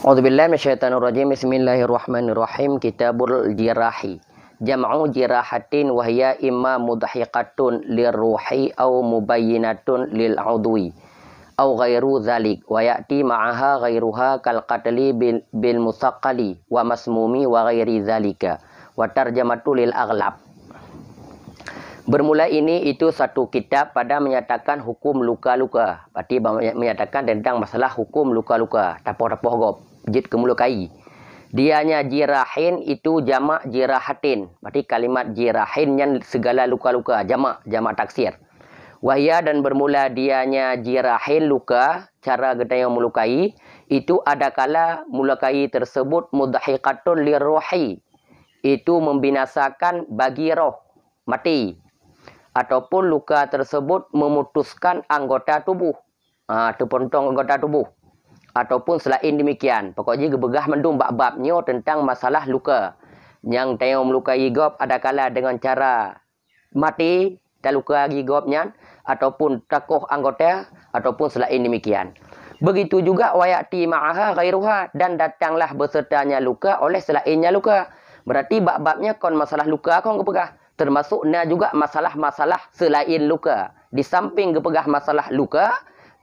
A'udzubillahi minasyaitonirrajim. Bismillahirrahmanirrahim. Kitabul jirahi. Jam'u jirahatin wa hiya imma mudhahiqatun lirruhi aw mubayyinatun lil udwi aw ghairu dzalik wa ya'ti ma'aha ghairuha kal qatli bil musaqqali wa masmumi wa ghairi dzalika wa tarjamatu lil aghlab. Bermula ini itu satu kitab pada menyatakan hukum luka-luka. Berarti menyatakan tentang masalah hukum luka-luka. Tapoh-tapoh gop. Jid kemulukai. Dianya jirahin itu jamak jirahatin. Berarti kalimat jirahin yang segala luka-luka. Jamak taksir. Wahya dan bermula dianya jirahin luka. Cara kita yang melukai. Itu ada kala melukai tersebut mudhahiqatun lirruhi. Itu membinasakan bagi roh. Mati. Ataupun luka tersebut memutuskan anggota tubuh. Terpontong anggota tubuh. Ataupun selain demikian. Pokoknya gebegah mendung bab-babnya tentang masalah luka. Yang tayang melukai gop ada kala dengan cara mati. Dan luka lagi gopnya. Ataupun takoh anggota. Ataupun selain demikian. Begitu juga wayati ma'aha ghairuha. Dan datanglah bersertanya luka oleh selainnya luka. Berarti bab-babnya kon masalah luka kon gebegah. Termasuknya juga masalah-masalah selain luka. Di samping gepegah masalah luka,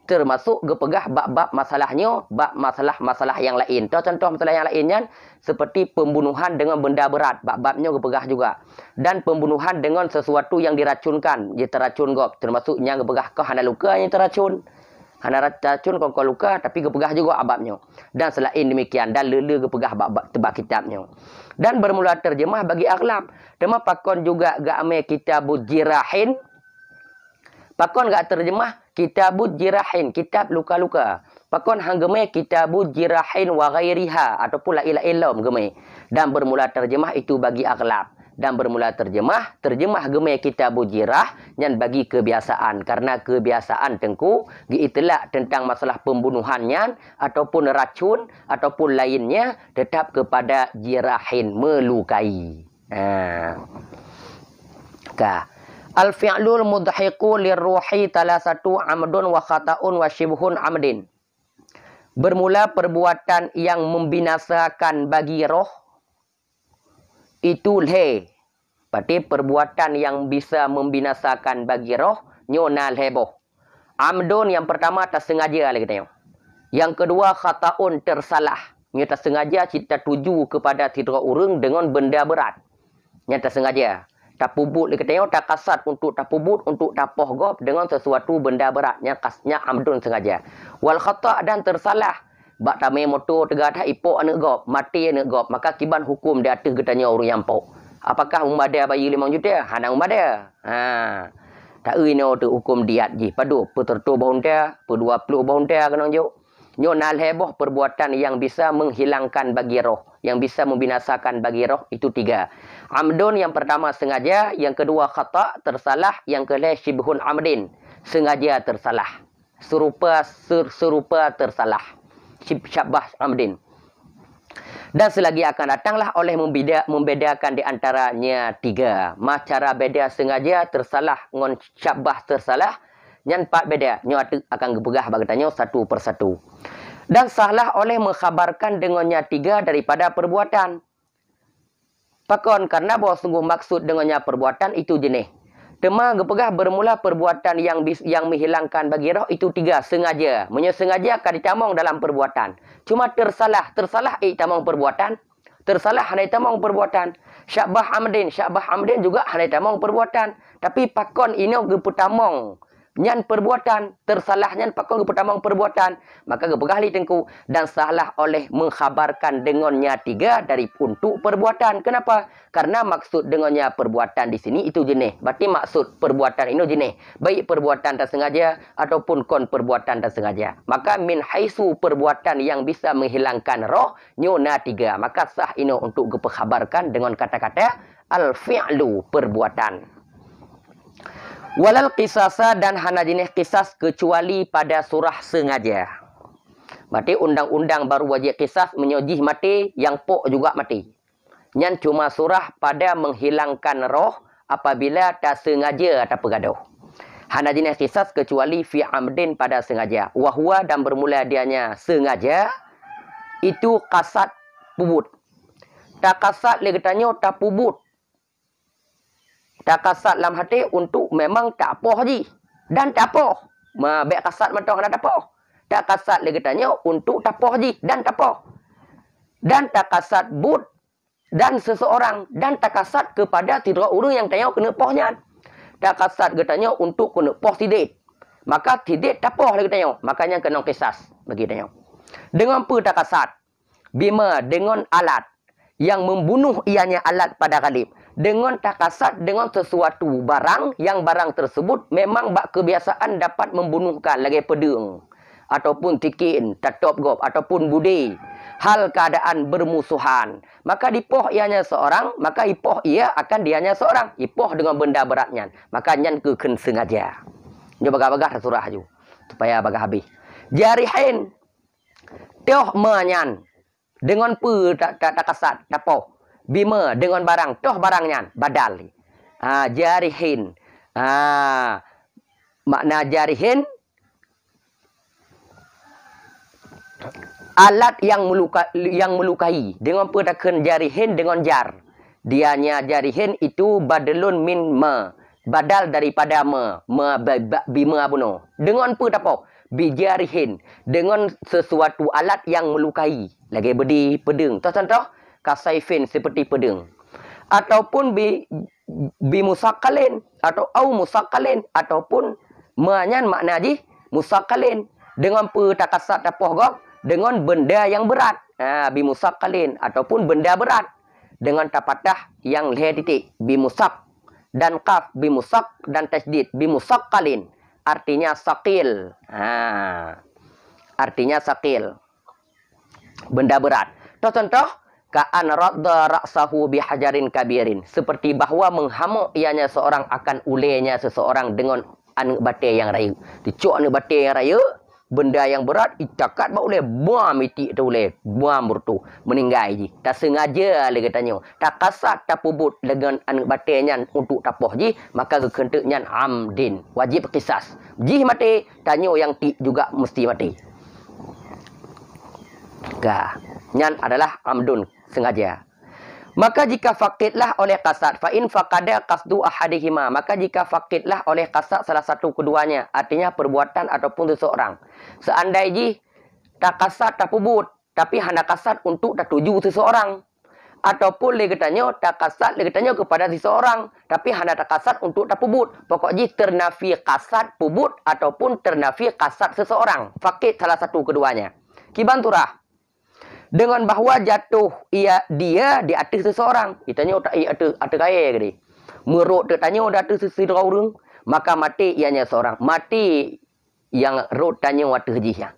termasuk gepegah bab-bab masalahnya, bab masalah-masalah yang lain. Contoh masalah yang lainnya, seperti pembunuhan dengan benda berat. Bab-babnya gepegah juga. Dan pembunuhan dengan sesuatu yang diracunkan. Dia teracun gop. Termasuknya gepegah ke hana luka yang teracun. Hana racun kau luka, tapi gepegah juga ababnya. Dan selain demikian, dan lele gepegah bab tebak kitabnya. Dan bermula terjemah bagi aghlab. Tema pakon juga ga'ame kitabud jirahin. Pakon gak terjemah kitabud jirahin. Kitab luka-luka. Pakon hanggeme kitabud jirahin wa ghairiha. Ataupun la'ila'ilam geme. Dan bermula terjemah itu bagi aghlab. Dan bermula terjemah geme kitabud jirah. Yang bagi kebiasaan. Karena kebiasaan tengku. Giitelak tentang masalah pembunuhannya. Ataupun racun. Ataupun lainnya. Tetap kepada jirahin. Melukai. Al-fi'lul mudhahiqu lirruhi talasatu amdun wa khata'un wa shibhun amdin. Bermula perbuatan yang membinasakan bagi roh. Itu le. Berarti perbuatan yang bisa membinasakan bagi roh. Nyonal heboh. Amdun yang pertama tak sengaja lagi tengok. Yang kedua khata'un tersalah. Nya tak sengaja kita tuju kepada tidra urang dengan benda berat. Nya tak sengaja. Tak pubut lagi tengok. Tak kasat untuk tak pubut. Untuk tak poh gop dengan sesuatu benda berat. Nya kasnya amdun sengaja. Wal khata' dan tersalah. Bak tamai motor tegak dah ipok anak gop. Mati anak gop. Maka kiban hukum di atas getanya orang yang pok. Apakah umbada bayi 5 juta? Hana umbada. Tak ino tu hukum diat ji. Padu petertu bahun dia. Per-20 bahun dia kena juk. Nyonal heboh perbuatan yang bisa menghilangkan bagi roh. Yang bisa membinasakan bagi roh. Itu 3. Amdun yang pertama sengaja. Yang kedua khata' tersalah. Yang kedua shibhun amdin. Sengaja tersalah. Serupa tersalah. Syabah amdin. Dan selagi akan datanglah oleh membedakan di antaranya 3. Cara beda sengaja tersalah dengan syabah tersalah. Yang 4 beda. Yang akan gepegah bagatanya satu persatu. Dan salah oleh mengkhabarkan dengannya 3 daripada perbuatan. Pakon karena bahawa sungguh maksud dengannya perbuatan itu jenis. Tema gepegah bermula perbuatan yang menghilangkan bagi roh itu 3. Sengaja. Sengaja akan ditamong dalam perbuatan. Cuma tersalah. Tersalah itamong perbuatan. Tersalah hanya itamong perbuatan. Syabah amdin juga hanya itamong perbuatan. Tapi pakon ini geputamong. Nyan perbuatan. Tersalahnya pakon geputamong perbuatan. Maka gepegah li tengku. Dan salah oleh mengkhabarkan dengannya 3 dari untuk perbuatan. Kenapa? Karena maksud dengannya perbuatan di sini itu jenis. Berarti maksud perbuatan ini jenis. Baik perbuatan tak sengaja ataupun kon perbuatan tak sengaja. Maka min haisu perbuatan yang bisa menghilangkan roh. Nyona 3. Maka sah ini untuk gepekhabarkan dengan kata-kata al-fi'lu perbuatan. Walal qisasa dan hana jenis kisas kecuali pada surah sengaja. Berarti undang-undang baru wajib kisas menyojih mati, yang pok juga mati. Yang cuma surah pada menghilangkan roh apabila tak sengaja atau pegaduh. Hana jenis kisas kecuali fi amdin pada sengaja. Wahwa dan bermula dianya sengaja. itu kasat pubut. Tak kasat le katanya tak pubut. Tak kasat dalam hati untuk memang tak apa haji. Dan tak apa. Bek kasat matang tak apa. Tak kasat le katanya untuk tak apa haji. Dan tak apa. Dan tak kasat but. Dan seseorang. Dan tak kasat kepada tiga orang yang tanya kena pohnya. Tak kasat katanya untuk kena poh tidik. Maka tidik tak apa le katanya. Makanya kena kisas. Bagi tanya. Dengan apa tak kasat? Bima dengan alat. Yang membunuh ianya alat pada galib. Dengan takasat dengan sesuatu barang yang barang tersebut memang bak kebiasaan dapat membunuhkan lagi pedang ataupun tikin, tatop gop ataupun budi. Hal keadaan bermusuhan. Maka dipoh ianya seorang, maka ipoh ia akan dianya seorang. Ipoh dengan benda beratnya. Maka nyan keken sengaja. Nyo bagah-bagah surah ju. Supaya bagah habis. Jarihin. Tioh menyan. Dengan pu tak kasat dapoh. Bima dengan barang. Toh barangnya badal. Jarihin. Makna jarihin. Alat yang melukai. Dengan pu takkan jarihin dengan jar. Dianya jarihin itu badalun min ma. Badal daripada ma. Bima abuno. Dengan pu dapoh. Bijarihin. Dengan sesuatu alat yang melukai. Lagi bedi pedang. Contoh. Kasaifin seperti pedang. Ataupun bimusakalin. Atau musakalin. Ataupun menyan makna ji. Musakalin. Dengan petakasat tapoh gok. Dengan benda yang berat. Bimusakalin. Ataupun benda berat. Dengan tapatah yang leh titik. Bimusak. Dan kaf. Bimusak. Dan tasdid. Bimusakalin. Artinya sakil. Artinya sakil. Benda berat. Contoh. Ka'an radda ra'sahu bihajarin kabirin. Seperti bahawa menghamuk ianya seorang akan ulenya seseorang dengan anak batir yang raya. Dicuk anak batir yang raya. Benda yang berat. Itakat bak uleh. Buam itik tu uleh. Buam bertu. Meninggal je. Tak sengaja le katanya. Tak kasat tak pubut dengan anak batirnya untuk tapoh je. Maka kekenteknya amdin. Wajib kisas. Jih mati. Tanya yang tik juga mesti mati. Nyan adalah amdun. Sengaja. Maka jika fakidlah oleh kasat. Fa'in fakada kasdu ahadihima. Maka jika fakidlah oleh kasat salah satu keduanya. Artinya perbuatan ataupun seseorang. Seandainya tak kasat tak pubut. Tapi hanya kasat untuk tak tuju seseorang. Ataupun legetanya tak kasat legetanya kepada seseorang. Tapi hanya tak kasat untuk tak pubut. Pokoknya ternafi kasat pubut. Ataupun ternafi kasat seseorang. Fakid salah satu keduanya. Kibanturah. Dengan bahawa jatuh dia di atas seseorang. Ditanya tak ada kaya ke dia. Meruk tertanya ada atas seseorang. Maka mati ianya seorang. Mati yang rot tanya atas jihnya.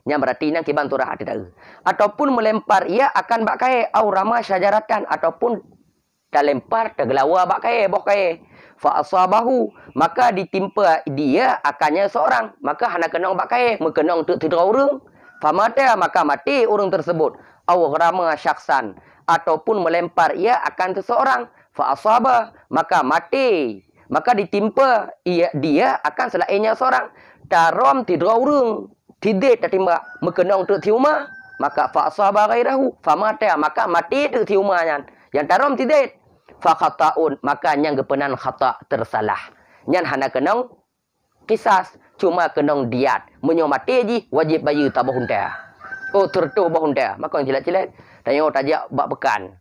Yang berarti nang kiban turah ada tak. Ataupun melempar ia akan bak kaya. Au rama syajaratan. Ataupun tak lempar tak gelawa bak kaya. Boh kaya. Fa'asabahu. Maka ditimpa dia akannya seorang. Maka hana kenang bak kaya. Mekenang tu tidak orang. Famata maka mati orang tersebut. Aw ghrama syakhsan. Ataupun melempar ia akan seseorang. Fa'asaba. Maka mati. Maka ditimpa dia akan selainnya seorang. Tarom tidak orang. Tidak tertimpa. Mekenang tu tiuma. Maka fa'asaba gairahu. Famata maka mati tu tiumanya. Yang tarom tidak. Fakhata'un. Maka yang kepenan khata' tersalah. Yang hana kenang kisas. Cuma kenang diat. Menyomati je wajib bayar tak bahunta. Oh tertu bahunta. Maka yang cilat-cilat. Tanya tajak bak bekan.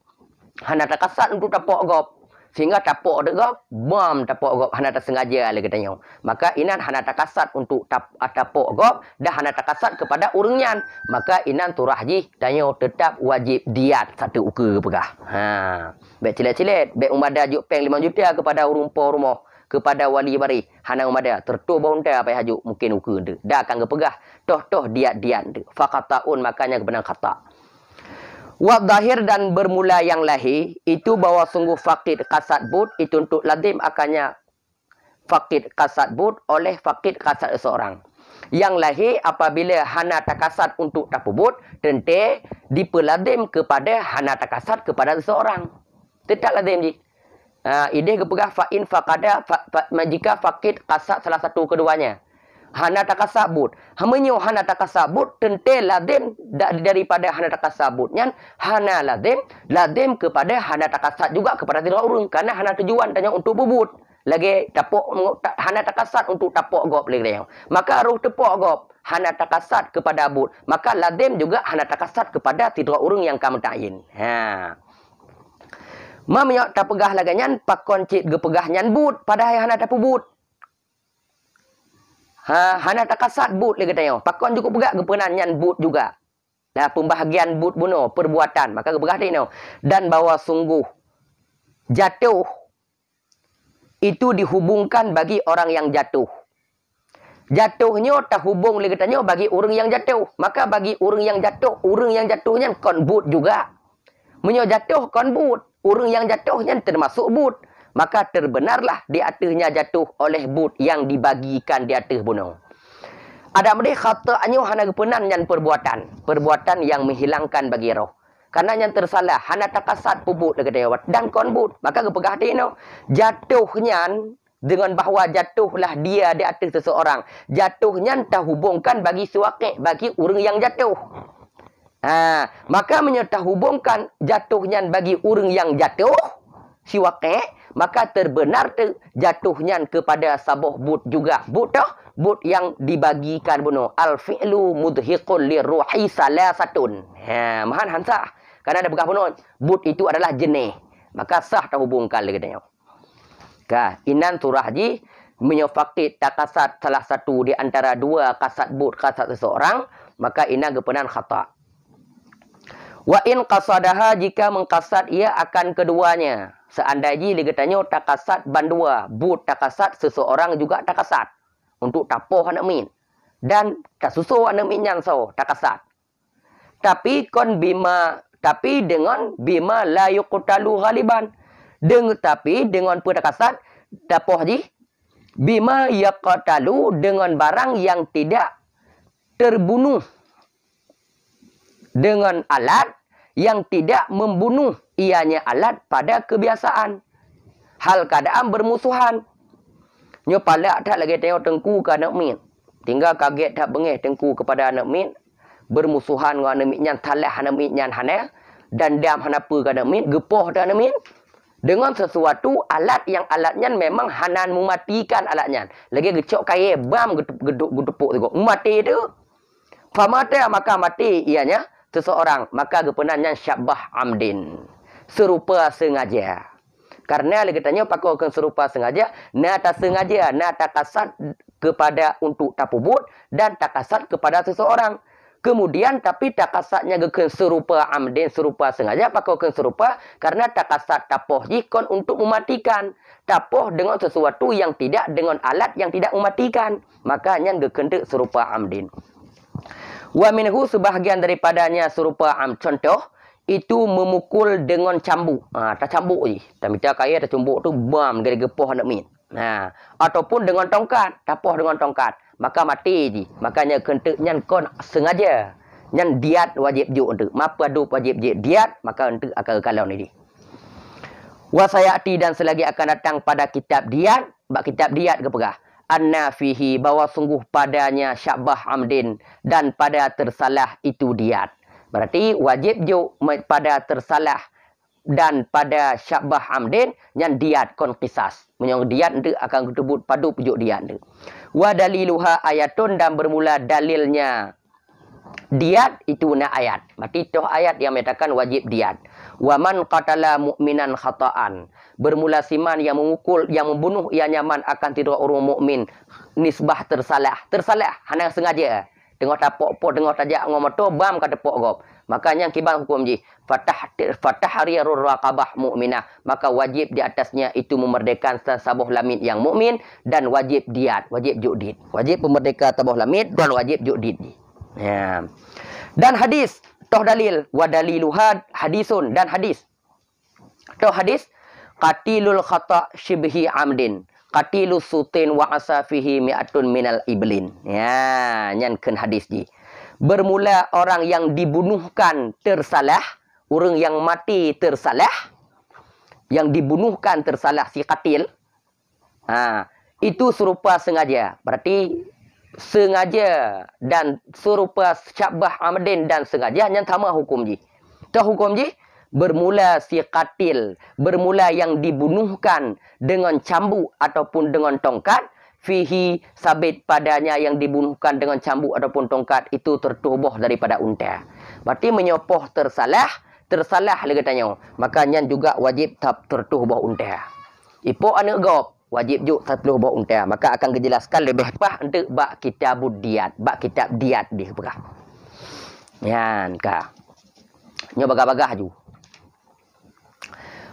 Hana tak kasat untuk tapok gop. Sehingga tapok dek gop. Bam tapok gop. Hana tak sengaja lagi tanya. Maka inan hana tak kasat untuk tapok gop. Dah hana tak kasat kepada orangnya. Maka inan turah je. Tanya tetap wajib diat. Satu uka pegah. Baik cilat-cilat. Baik umadah juk peng 5 juta kepada orang rumah. Kepada wali bari hana umada tertu baunta apa hajuk mungkin uku de dah akan gepegah toh diat de faqataun makanya kebenar kata wa zahir dan bermula yang lahir itu bahwa sungguh faqid kasat bud itu untuk lazim akannya faqid kasat bud oleh faqid kasat seorang yang lahir apabila hana takasat untuk tapubut tentu dipelazim kepada hana takasat kepada seseorang tetap lazim je. Ideh kepegah fa'in faqada jika fakid kasat salah satu keduanya. hana takasabut. Hamenyo hana takasabut tentu lazim daripada hana takasabut nyan hana lazim kepada hana takasat juga kepada tiga orang karena hana tujuan tanya untuk bubut. Lagi tapok hana takasat untuk tapok gop lagi. Maka ruh tepok gop hana takasat kepada but. Maka lazim juga hana takasat kepada tiga orang yang kamu ta'in. Ha. Mamiyok tak pegah lagi nyan pakon cit gepegah nyan but padahal hana tak but. Hana takasat but lagi tanya. Pakon juga pegah gepenan nyan but juga. Dah pembahagian but buno perbuatan maka gepegah tanya. Dan bahawa sungguh jatuh itu dihubungkan bagi orang yang jatuh. Jatuhnya tak hubung lagi tanya bagi orang yang jatuh. Maka bagi orang yang jatuhnya kon but juga. Menyo jatuh kon but. Orang yang jatuhnya termasuk but. Maka terbenarlah di atasnya jatuh oleh but yang dibagikan di atas bunuh. Ada mereka khata'nya hana gepenan yang perbuatan. Perbuatan yang menghilangkan bagi roh. Karena yang tersalah. Hana takasat pubut dan kon but. Maka gepegah tino. Jatuhnya dengan bahawa jatuhlah dia di atas seseorang. Jatuhnya tak hubungkan bagi suwakik. Bagi orang yang jatuh. Maka menyerta hubungkan jatuhnya bagi orang yang jatuh. Siwakik. Maka terbenar jatuhnya kepada sabuh but juga. But dah. But yang dibagikan bunuh. Al-fi'lu mudhiqul liruhi salasatun. Mahan hansah. Karena ada begah bunuh. But itu adalah jenis. Maka sah tak hubungkan lagi tanya. Inan surah ji menyofakit takasat salah satu di antara dua kasat but kasat seseorang, maka inan gepenan khata. Wa in qasadaha jika mengkasat ia akan keduanya. Seandainya digetanya takasat bandua, but takasat seseorang juga takasat untuk tapoh anak min dan kasuso anak min yang so takasat. Tapi dengan bima la yuqtalu ghaliban. Tapi dengan pertakasat dapoh ji bima yaqtalu dengan barang yang tidak terbunuh dengan alat yang tidak membunuh ianya alat pada kebiasaan hal keadaan bermusuhan nyo palak tak lagi tengok tengku ke anak min tinggal kaget tak bengeh tengku kepada anak min bermusuhan dengan anak min yang talah anak min yang hana dan dam hana apa ke anak min gepoh dak anak min dengan sesuatu alat yang alatnya memang hanan mematikan alatnya. Lagi gecok kaya bam gedepuk tengok. Mati tu. Famata maka mati ianya seseorang. Maka gepenannya syabah amdin. Serupa sengaja. Karena lagi tanya pakai serupa sengaja. Na tak sengaja. Na tak kasat kepada untuk tapubut. Dan tak kasat kepada seseorang. Kemudian tapi takasatnya geken serupa amden serupa sengaja pakai serupa karena takasat tapoh jikon untuk mematikan tapoh dengan sesuatu yang tidak dengan alat yang tidak mematikan makanya geken serupa amden. Wa minhu sebahagian daripadanya serupa contoh itu memukul dengan cambuk. Tak cambuk je. Tak minta kaya tak cambuk tu bam dari gepoh nak min. Ataupun dengan tongkat, tapoh dengan tongkat. Maka mati je. Makanya kentek nyan kon sengaja. Nyan diat wajib juk untuk. Mapa dup wajib diat. Maka untuk akan kalau ni. Wasayati dan selagi akan datang pada kitab diat. Bak kitab diat ke pegah. Anna fihi bahawa sungguh padanya syabah amdin. Dan pada tersalah itu diat. Berarti wajib juk pada tersalah. Dan pada syabah amdin. Nyan diat kon kisas. Menyong diat itu akan ketebut padu pujuk diat itu. Wa daliluha ayatun dan bermula dalilnya diat itu na ayat. Berarti toh ayat yang menyatakan wajib diat. Wa man qatala mu'minan khata'an. Bermula siman yang memukul, yang membunuh ia nyaman akan tidak orang mukmin nisbah tersalah. Tersalah hanya sengaja. Tengok tapok pok tengok tajak ngomoto bam kata pok gop. Makanya kiban hukum ji fatahrirur raqabah mukminah. Maka wajib di atasnya itu memerdekakan sabuh lamit yang mukmin dan wajib diat, wajib judid. Wajib memerdeka sabuh lamit dan wajib judid. Ya. Dan hadis toh dalil wa daliluha hadisun dan hadis. Toh hadis qatilul khata' shibhi amdin. Qatilus sutin wa asafihi mi'atun minal iblin. Ya, nyankan hadis ji. Bermula orang yang dibunuhkan tersalah, orang yang mati tersalah, yang dibunuhkan tersalah si qatil. Itu serupa sengaja. Berarti sengaja dan serupa syabah amdin dan sengaja yang sama hukum ji. Tahu hukum ji? Bermula si qatil, bermula yang dibunuhkan dengan cambuk ataupun dengan tongkat, fihi sabit padanya yang dibunuhkan dengan cambuk ataupun tongkat itu tertubuh daripada unta. Berarti menyopoh tersalah lagi tanya. Makanya juga wajib tertubuh unta. Ipo anak gop wajib juga tertubuh unta. Maka akan dijelaskan lebih pah untuk bak kitab diat, bak kitab diat di berah. Yan ka. Nyo bagah-bagah ju.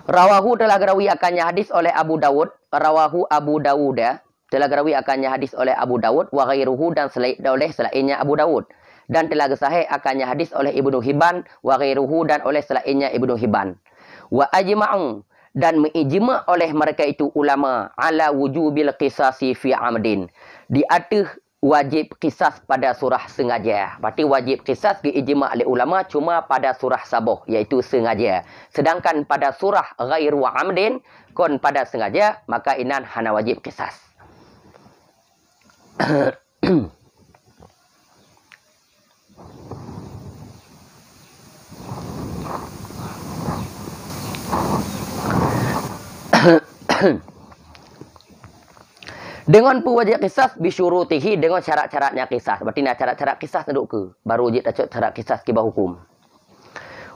Rawahu telah garawi akannya hadis oleh Abu Dawud. Rawahu Abu Dawud telah garawi akannya hadis oleh Abu Dawud. Wa ghairuhu dan oleh selainnya Abu Dawud. Dan telah sahih akannya hadis oleh Ibnu Hibban. Wa ghairuhu dan oleh selainnya Ibnu Hibban. Wa ajma'u dan mengijma' oleh mereka itu ulama ala wujubil qisasi fi amdin. Di atas wajib qisas pada surah sengaja. Berarti wajib qisas diijma' oleh ulama cuma pada surah sabuh iaitu sengaja. Sedangkan pada surah ghairu amdin kon pada sengaja maka inan hana wajib qisas. Dengan wajib qisas bisyurutihi dengan syarat-syaratnya qisas. Berarti nak syarat-syarat qisas duduk ke baru wajib tak syarat qisas kibah hukum.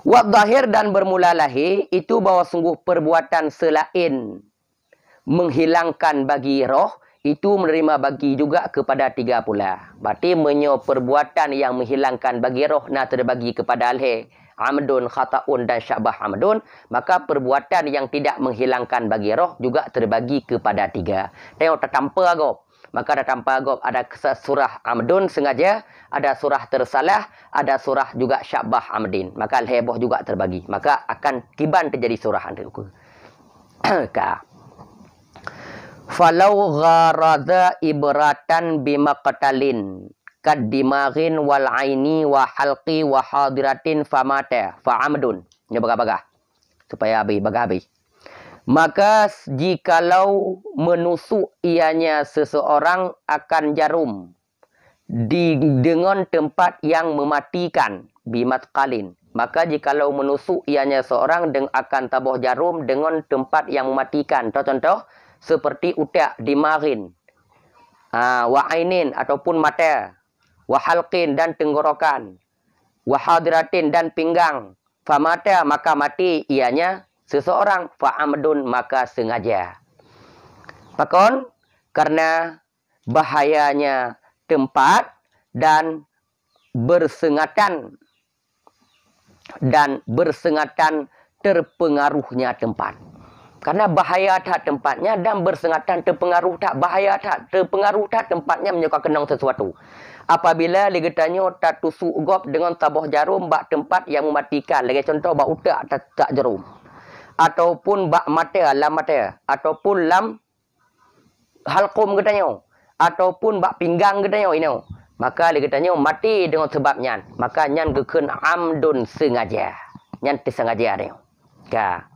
Wa zahir dan bermula lahir itu bahawa sungguh perbuatan selain menghilangkan bagi roh itu menerima bagi juga kepada tiga pula. Berarti menyo perbuatan yang menghilangkan bagi roh nak terbagi kepada alhe amdun, khata'un dan syabah amdun, maka perbuatan yang tidak menghilangkan bagi roh juga terbagi kepada tiga. Tengok tertampa agop. Maka tertampa agop ada surah amdun sengaja, ada surah tersalah, ada surah juga syabah amdin. Maka al-heboh juga terbagi. Maka akan kiban terjadi surah antuku. Ka. Falau gharada ibratan bimaqtalin kaddimarin wal aini wa halqi wa hadiratin famata fa'amdun. Ini bagah-bagah. Supaya habis, bagah habis. Maka jikalau menusuk ianya seseorang akan jarum dengan tempat yang mematikan bimatqalin. Maka jikalau menusuk ianya seorang akan tabuh jarum dengan tempat yang mematikan. Contoh seperti utak dimarin. Wa ainin ataupun mata. Wahalqin dan tenggorokan, wahadiratin dan pinggang, famata maka mati ianya seseorang, fa'amdun maka sengaja. Pakon karena bahayanya tempat dan bersengatan terpengaruhnya tempat. Karena bahaya tak tempatnya dan bersengatan terpengaruh tak bahaya tak terpengaruh tak tempatnya menyuka kenang sesuatu. Apabila legetannya tak tusuk gop dengan tabuh jarum bak tempat yang mematikan. Lagi contoh bak utak tak jarum. Ataupun bak mata, lam mata. Ataupun lam halqum katanya. Ataupun bak pinggang katanya. Maka legetannya mati dengan sebabnya. Maka nyan gekun amdun sengaja. Nyan tersengaja dia. Ka.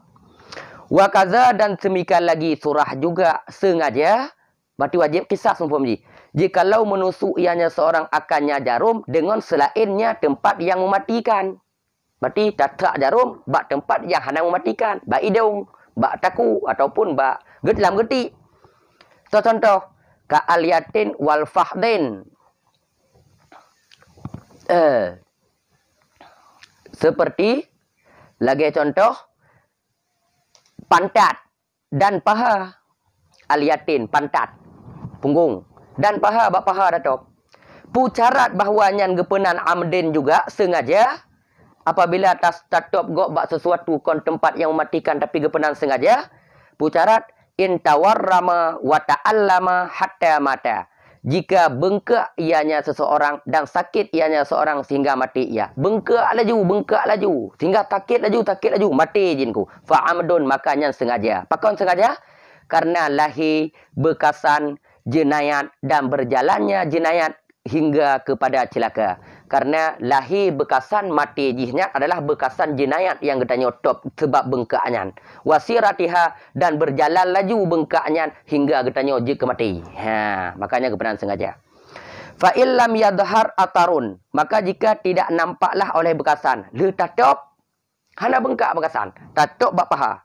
Wa kaza dan semikian lagi surah juga sengaja. Berarti wajib kisah sempurna. Jikalau menusuk ianya seorang akannya jarum dengan selainnya tempat yang mematikan. Berarti tak jarum, bak tempat yang hanya mematikan. Bak hidung, bak taku, ataupun bak dalam geti. Contoh, ka'aliyatin wal fahdin. Seperti, lagi contoh, pantat dan paha. Aliyatin, pantat, punggung. Dan paha, bak paha datuk. Pucarat bahawa nyan gepenan amdin juga sengaja. Apabila tas tatop gok bak sesuatu kon tempat yang mematikan tapi gepenan sengaja. Pucarat intawarrama wa ta'allama hatta mata. Jika bengkak ianya seseorang dan sakit ianya seorang sehingga mati ia. Bengkak laju. Sehingga sakit laju, mati jinku. Fa'amdun makanya sengaja. Pakon sengaja? Karena lahir bekasan jenayat dan berjalannya jenayat hingga kepada celaka. Karena lahir bekasan mati jihnya adalah bekasan jenayat yang katanya top sebab bengkaknya. Wasiratiha dan berjalan laju bengkaknya hingga katanya jika mati. Makanya kebenaran sengaja. Fa illam yadhhar atarun, maka jika tidak nampaklah oleh bekasan, le tatop hana bengkak bekasan, tatop bak paha.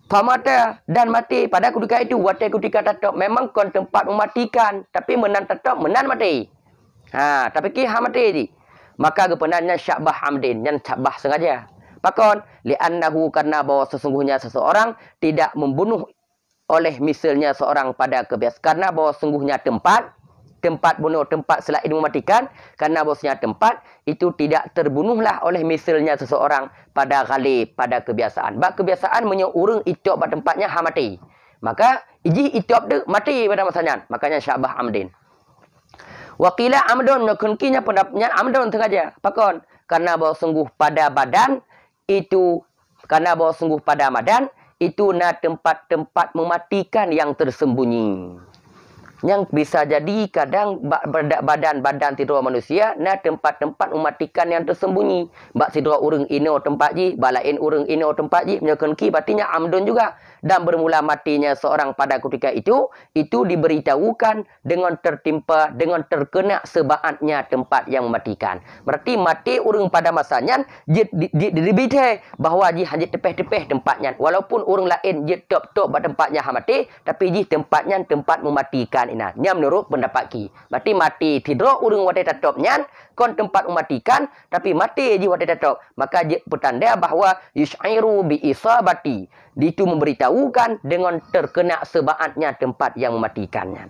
Famata dan mati pada ketika itu, watai ketika tatop memang kon tempat mematikan, tapi menan tatop menan mati. Ha, tapi ki ha mati ji. Maka kepenannya syabah amdin, yang syabah sengaja. Pakon li'annahu, karena bahwa sesungguhnya seseorang tidak membunuh oleh misalnya seorang pada kebiasaan, karena bahwa sesungguhnya tempat bunuh, tempat selain mematikan, karena bahwasanya tempat itu tidak terbunuhlah oleh misalnya seseorang pada ghalib, pada kebiasaan. Bak kebiasaan urang itop pada tempatnya ha mati. Maka iji itop tu mati pada masanya. Makanya syabah amdin. Wakila amdon, kunkinya pendapatnya amdon sengaja. Pakon karena bahwa sungguh pada badan itu, karena bahwa sungguh pada badan itu na tempat-tempat mematikan yang tersembunyi. Yang bisa jadi kadang badan-badan tidur manusia na tempat-tempat mematikan yang tersembunyi. Bak tidur urang ino tempat ji, balain urang ino tempat ji, menyekan ki berartinya amdun juga. Dan bermula matinya seorang pada ketika itu diberitahukan dengan tertimpa, dengan terkena sebaatnya tempat yang mematikan. Berarti mati urang pada masanya diberitahu bahawa ji hanya tepeh-tepeh tempatnya. Walaupun urang lain ji top-top pada tempatnya mati, tapi ji tempatnya tempat mematikan. Nya menurut pendapat ki. Berarti mati tidur urang wadai tatopnya kon tempat mematikan, tapi mati ji wadai tatop. Maka je petanda bahawa yushairu bi isabati. Itu memberitahukan dengan terkena sebaatnya tempat yang mematikannya.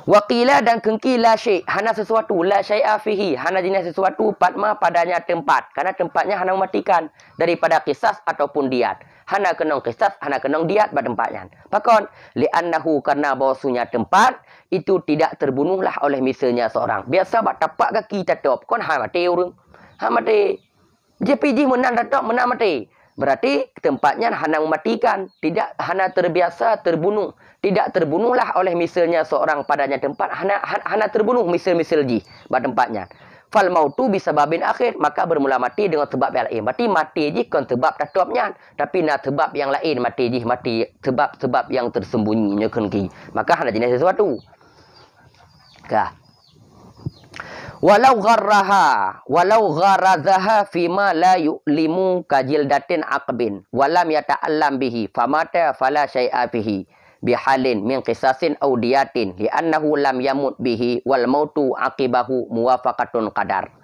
Waqila dan kengki la syai', hana sesuatu, la syai'a fihi, hana jenis sesuatu patma padanya tempat, karena tempatnya hana mematikan daripada kisas ataupun diat. Hana kenong kisas, hana kenong diat pada tempatnya. Pakon li'annahu, karena bahwasanya tempat itu tidak terbunuhlah oleh misalnya seorang. Biasa bak tapak kaki tatop, kon ha mati urang. Ha mati. JPG menang tatop menang mati. Berarti tempatnya hana mematikan, tidak hana terbiasa terbunuh. Tidak terbunuhlah oleh misalnya seorang padanya tempat, hana terbunuh misal-misal ji pada tempatnya. Fal mautu bisa babin akhir, maka bermula mati dengan sebab yang lain. Berarti mati ji kan sebab tatopnya, tapi nak sebab yang lain mati ji mati sebab yang tersembunyinya kan ki. Maka hana jenis sesuatu. Kah. Walau gharazaha fima la yu'limu kajildatin aqbin walam yata'allam bihi famata fala syai'a fihi bihalin min qisasin aw diyatin li'annahu lam yamut bihi wal mautu aqibahu muwafaqatun qadar.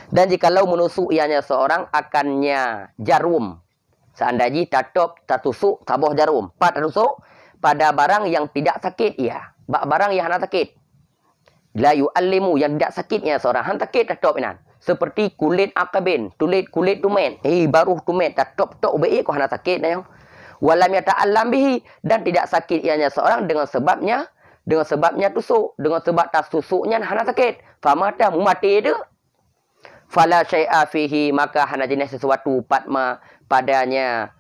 Dan jikalau menusuk ianya seorang akannya jarum, seandainya tatop tatusuk taboh jarum, pat tusuk pada barang yang tidak sakit ia, barang yang hana sakit. La yu'allimu, yang tidak sakitnya seorang han sakit tatop inan. Seperti kulit akabin, kulit tumen. Baru tumen tatop tok baik ko hana sakit na. Walam yata'allam bihi, dan tidak sakit ianya seorang dengan sebabnya tusuk, dengan sebab tas tusuknya hana sakit. Famata mati itu. Fala syai'a fihi, maka hana jenis sesuatu patma padanya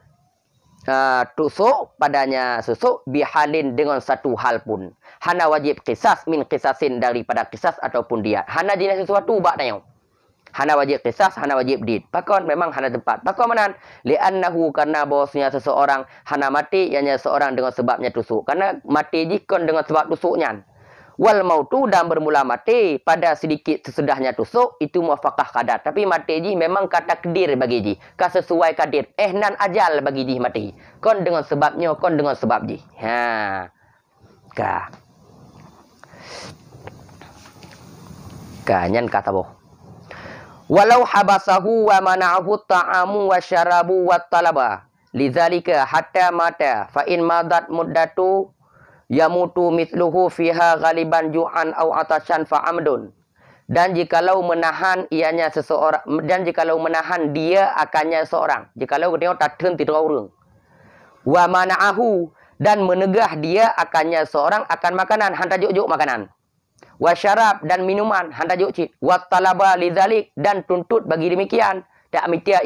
tusuk, padanya susuk bihalin dengan satu hal pun. Hana wajib kisas min kisasin, daripada kisas ataupun diat. Hana jenis sesuatu bak tanya. Hana wajib kisas, hana wajib diat. Pakon memang hana tempat. Pakon manan li'annahu, karena bahwasanya seseorang hana mati ianya seorang dengan sebabnya tusuk. Karena mati jikon dengan sebab tusuknya. Wal mautu, dan bermula mati pada sedikit sesudahnya tusuk, itu muwafaqah kadar. Tapi mati ji memang kata kedir bagi ji. Ka sesuai kadir. Nan ajal bagi ji mati. Kon dengan sebabnya, kon dengan sebab ji. Ha. Ka. Ka nyan kata boh. Walau habasahu wa mana'ahu ta'amu wa syarabu wa talaba. Lidzalika hatta mata fa in madat muddatu yamutu mithluhu fiha ghaliban ju'an au atashan fa'amdun. Dan jikalau menahan ianya seseorang, dan jikalau menahan dia akannya seorang, jikalau dia tatun tidur urang, wa mana'ahu, dan menegah dia akannya seorang akan makanan, han tajuk-juk makanan, wa syarab, dan minuman, han tajuk cik, wa talaba lidzalik, dan tuntut bagi demikian, tak mitia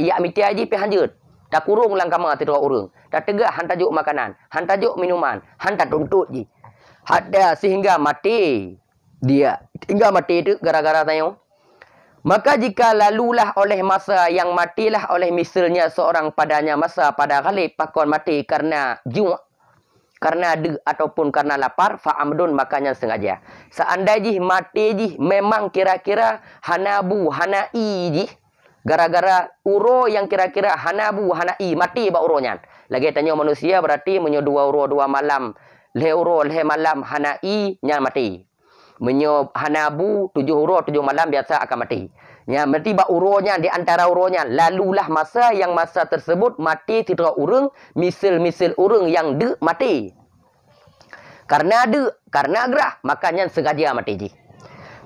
ji pi hanjut. Tak kurung lang kama tidur urang. Tak tegak han tajuk makanan, han tajuk minuman, han tak tuntut ji. Ada sehingga mati dia. Hingga mati itu gara-gara tanya. Maka jika lalulah oleh masa yang matilah oleh misalnya seorang padanya masa pada ghalib, pakon mati karena ju', karena de ataupun karena lapar, fa amdun makanya sengaja. Seandainya mati ji memang kira-kira hanabu hanai ji, gara-gara uro yang kira-kira hanabu hanai mati ba uronya. Lagi tanya manusia berarti menyo 2 uro 2 malam, le uro le malam hanai nya mati. Menyo hanabu 7 uro 7 malam biasa akan mati. Ya, mati ba uronya di antara uronya. Lalulah masa yang masa tersebut mati tidak urung, misil-misil urung yang de mati. Karena de, karena gerah, makanya sengaja mati ji.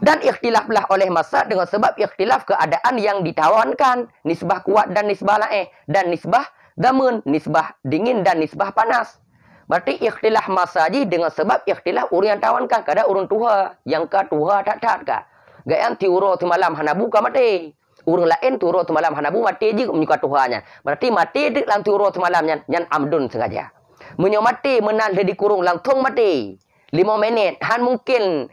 Dan ikhtilaflah oleh masa dengan sebab ikhtilaf keadaan yang ditawankan. Nisbah kuat dan nisbah lain. Dan nisbah gamun, nisbah dingin dan nisbah panas. Berarti ikhtilaf masa ji dengan sebab ikhtilaf urang yang tawankan. Kadang urang tua, yang ka tua tak ka. Gayang ti uro tu malam hanabu ka mati. Urang lain tu uro tu malam hanabu mati je menyuka tuhanya. Berarti mati dik lang tu uro tu malam nyan amdun sengaja. Menyo mati menan di kurung langsung mati. 5 minit han mungkin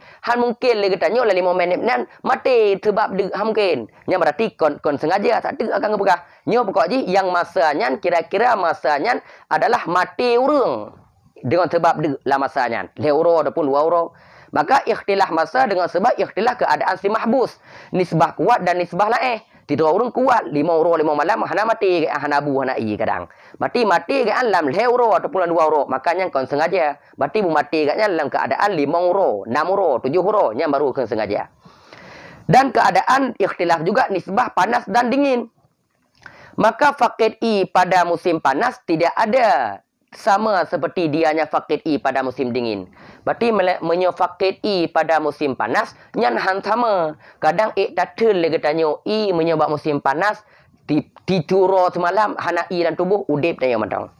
le katanya lah 5 minit nan mati sebab dik han mungkin. Nya berarti kon sengaja tak dik akan ngepegah. Nyo pokok ji yang masanya kira-kira masanya adalah mati urang. Dengan sebab dik lah masanya. Le uro ataupun 2 uro. Maka ikhtilaf masa dengan sebab ikhtilaf keadaan si mahbus. Nisbah kuat dan nisbah lain. Tidak orang kuat. 5 uro 5 malam. Hana mati. Hana bu hana i kadang. Mati kan dalam 2 uro ataupun 2 uro. Makanya kon sengaja. Mati bu mati katnya dalam keadaan 5 uro, 6 uro, 7 uro. Yang baru kon sengaja. Dan keadaan ikhtilaf juga nisbah panas dan dingin. Maka fakir i pada musim panas tidak ada sama seperti dianya fakir i pada musim dingin. Berarti menyo fakir i pada musim panas nyan han sama. Kadang tatul le katanya i menyo bak musim panas tituro semalam hana i dan tubuh udip dan yang matang.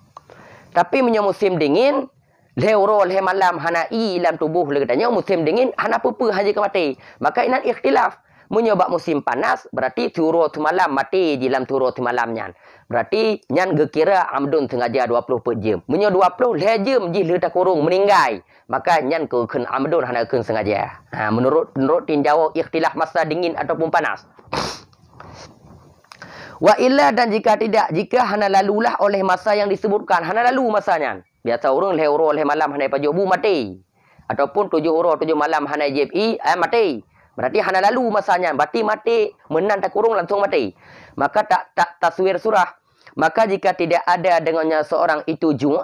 Tapi menyo musim dingin leuro le malam hana i dalam tubuh le katanya musim dingin hana apa-apa haja ke mati. Maka inan ikhtilaf. Menyo bak musim panas berarti turo semalam mati di dalam turo semalam nyan. Berarti nyan gekira amdun sengaja 20 jam. Menyo 20 le jam ji le tak kurung meninggal. Maka nyan ke ken amdun hana ken sengaja. Menurut tinjau ikhtilaf masa dingin ataupun panas. Wa illa dan jika tidak, jika hana lalulah oleh masa yang disebutkan, hana lalu masanya. Biasa orang le uro le malam hana pajobu mati. Ataupun 7 uro 7 malam hana JPI mati. Berarti hana lalu masanya. Berarti mati menan tak kurung langsung mati. Maka tak taswir surah. Maka jika tidak ada dengannya seorang itu ju',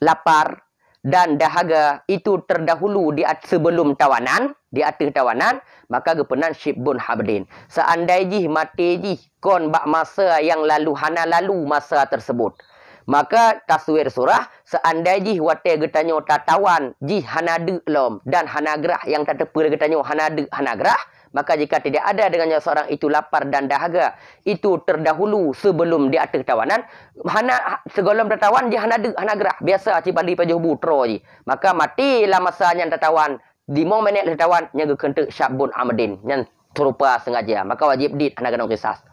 lapar dan dahaga itu terdahulu sebelum tawanan, di atas tawanan, maka gepenan syibun habdin. Seandainya mati ji kon bak masa yang lalu hana lalu masa tersebut. Maka taswir surah seandainya wate getanyo tatawan ji hanade lom dan hanagrah yang tak tepa getanyo hanade hanagrah, maka jika tidak ada dengannya seorang itu lapar dan dahaga itu terdahulu sebelum di atas tawanan, hana segolom tatawan ji hanade hanagrah biasa cipali pajuh butro ji, maka mati lah masanya tatawan di momen yang tatawan nya gekentek syabun amadin yang serupa sengaja, maka wajib dit hanaga kisas.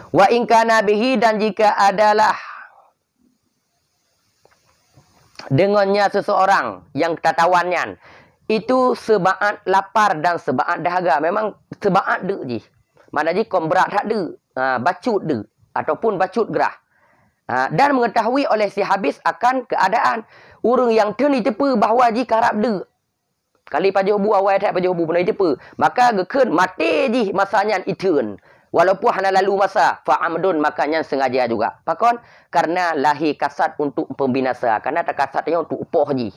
Wa in kana bihi dan jika adalah dengannya seseorang yang tatawannya itu sebaat lapar dan sebaat dahaga, memang sebaat de ji. Mana ji kom berat tak de, bacut de ataupun bacut gerah. Dan mengetahui oleh si habis akan keadaan urang yang teni tepa bahawa ji karap de. Kali pajuh bu awal tak pajuh bu pun tepa, maka geken mati ji masanya itun. Walaupun hana lalu masa fa'amdun makanya sengaja juga. Pakon karena lahir kasat untuk pembinasa, karena tak kasatnya untuk upoh ji.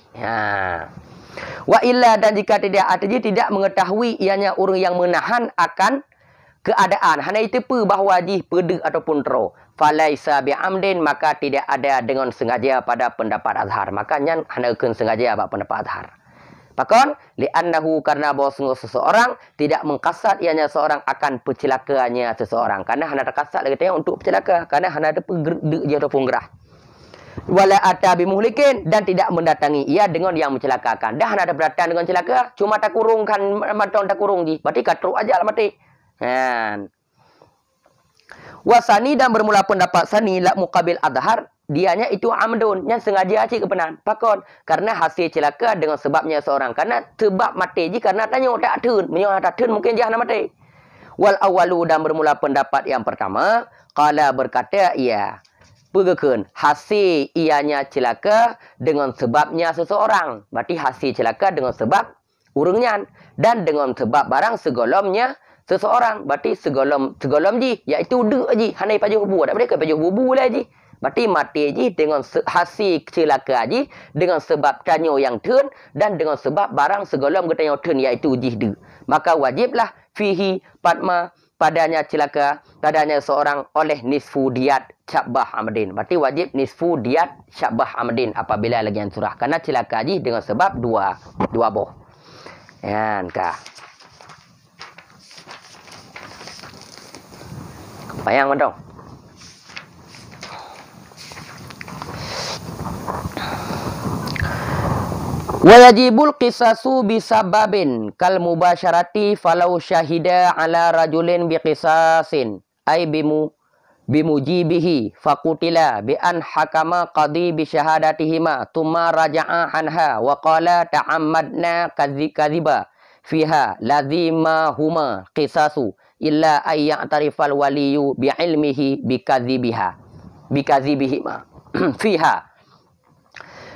Wa illa dan jika tidak artinya tidak mengetahui ianya orang yang menahan akan keadaan hana itepu bahawa ji pede ataupun tero. Falaisa bi'amdin maka tidak ada dengan sengaja pada pendapat azhar. Makanya hana keun sengaja bak pendapat azhar. Pakon li'annahu karena bahwa seseorang tidak mengkasat ianya seorang akan pecelakaannya seseorang. Karena hana terkasat lagi tanya untuk pecelaka. Karena hana ada dia ataupun gerah. Wala atabi muhlikin dan tidak mendatangi ia dengan yang mencelakakan. Dah hana ada berdatang dengan celaka. Cuma tak kurung kan matang tak kurung ji. Berarti katruk aja lah mati. Wasani dan bermula pendapat sani la muqabil adhar. Dianya itu amdun, yang sengaja cik kepenan. Pakon, karena hasil celaka dengan sebabnya seorang. Karena sebab mati je karena tanya tak tun. Menyoh tak tun mungkin jangan mati. Wal awalu dan bermula pendapat yang pertama. Qala berkata ia. Pegakan hasil ianya celaka dengan sebabnya seseorang. Berarti hasil celaka dengan sebab urangnya dan dengan sebab barang segolomnya seseorang. Berarti segolom ji iaitu dek ji hanai pajuh bubu dak mereka pajuh bubu lah ji. Berarti mati ji dengan hasil celaka ji dengan sebab tanyo yang tun dan dengan sebab barang segolom getanyo tun iaitu ji dek. Maka wajiblah fihi padanya celaka padanya seorang oleh nisfu diat syabah amdin. Berarti wajib nisfu diat syabah amdin apabila lagi yang surah. Karena celaka ji dengan sebab dua boh. Yan kah. Bayang dong. Wajibul qisasu bisababin kal mubasyarati falau syahida ala rajulin biqisasin ay bimujibihi faqutila bi an hakama qadi bi syahadatihima thumma raja'a anha wa qala ta'ammadna kadhiba fiha lazima huma qisasu illa ay ya'tarifal waliyu bi ilmihi bi kadhibihima fiha.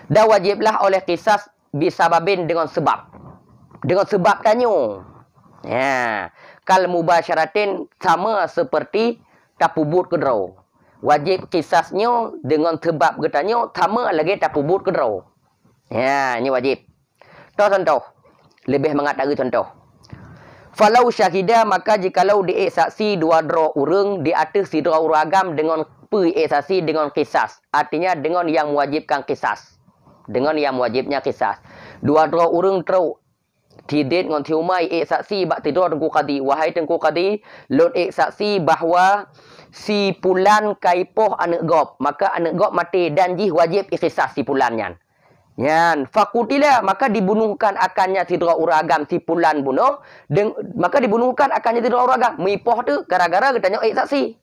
Dan wajiblah oleh qisas bisababin dengan sebab. Dengan sebab tanyo. Ya. Kal mubasyaratin sama seperti tapubut kedrau. Wajib kisasnya dengan sebab getanyo sama lagi tapubut kedrau. Ya, ini wajib. Contoh. Lebih mengatakan contoh. Falau syahida maka jikalau diik saksi dua dra urang di atas si dra uragam dengan peik saksi dengan kisas. Artinya dengan yang mewajibkan kisas. Dengan yang wajibnya kisas. Dua urang teruk tidit ngon tiumai saksi bak tidur tengku qadi. Wahai tengku qadi, lon saksi bahawa si pulan kaipoh anak gop. Maka anak gop mati dan jih wajib kisas si pulannya. Yan, fakutila maka dibunuhkan akannya si dua uragam si pulan bunuh. Maka dibunuhkan akannya si dua uragam. Mipoh tu gara-gara katanya saksi.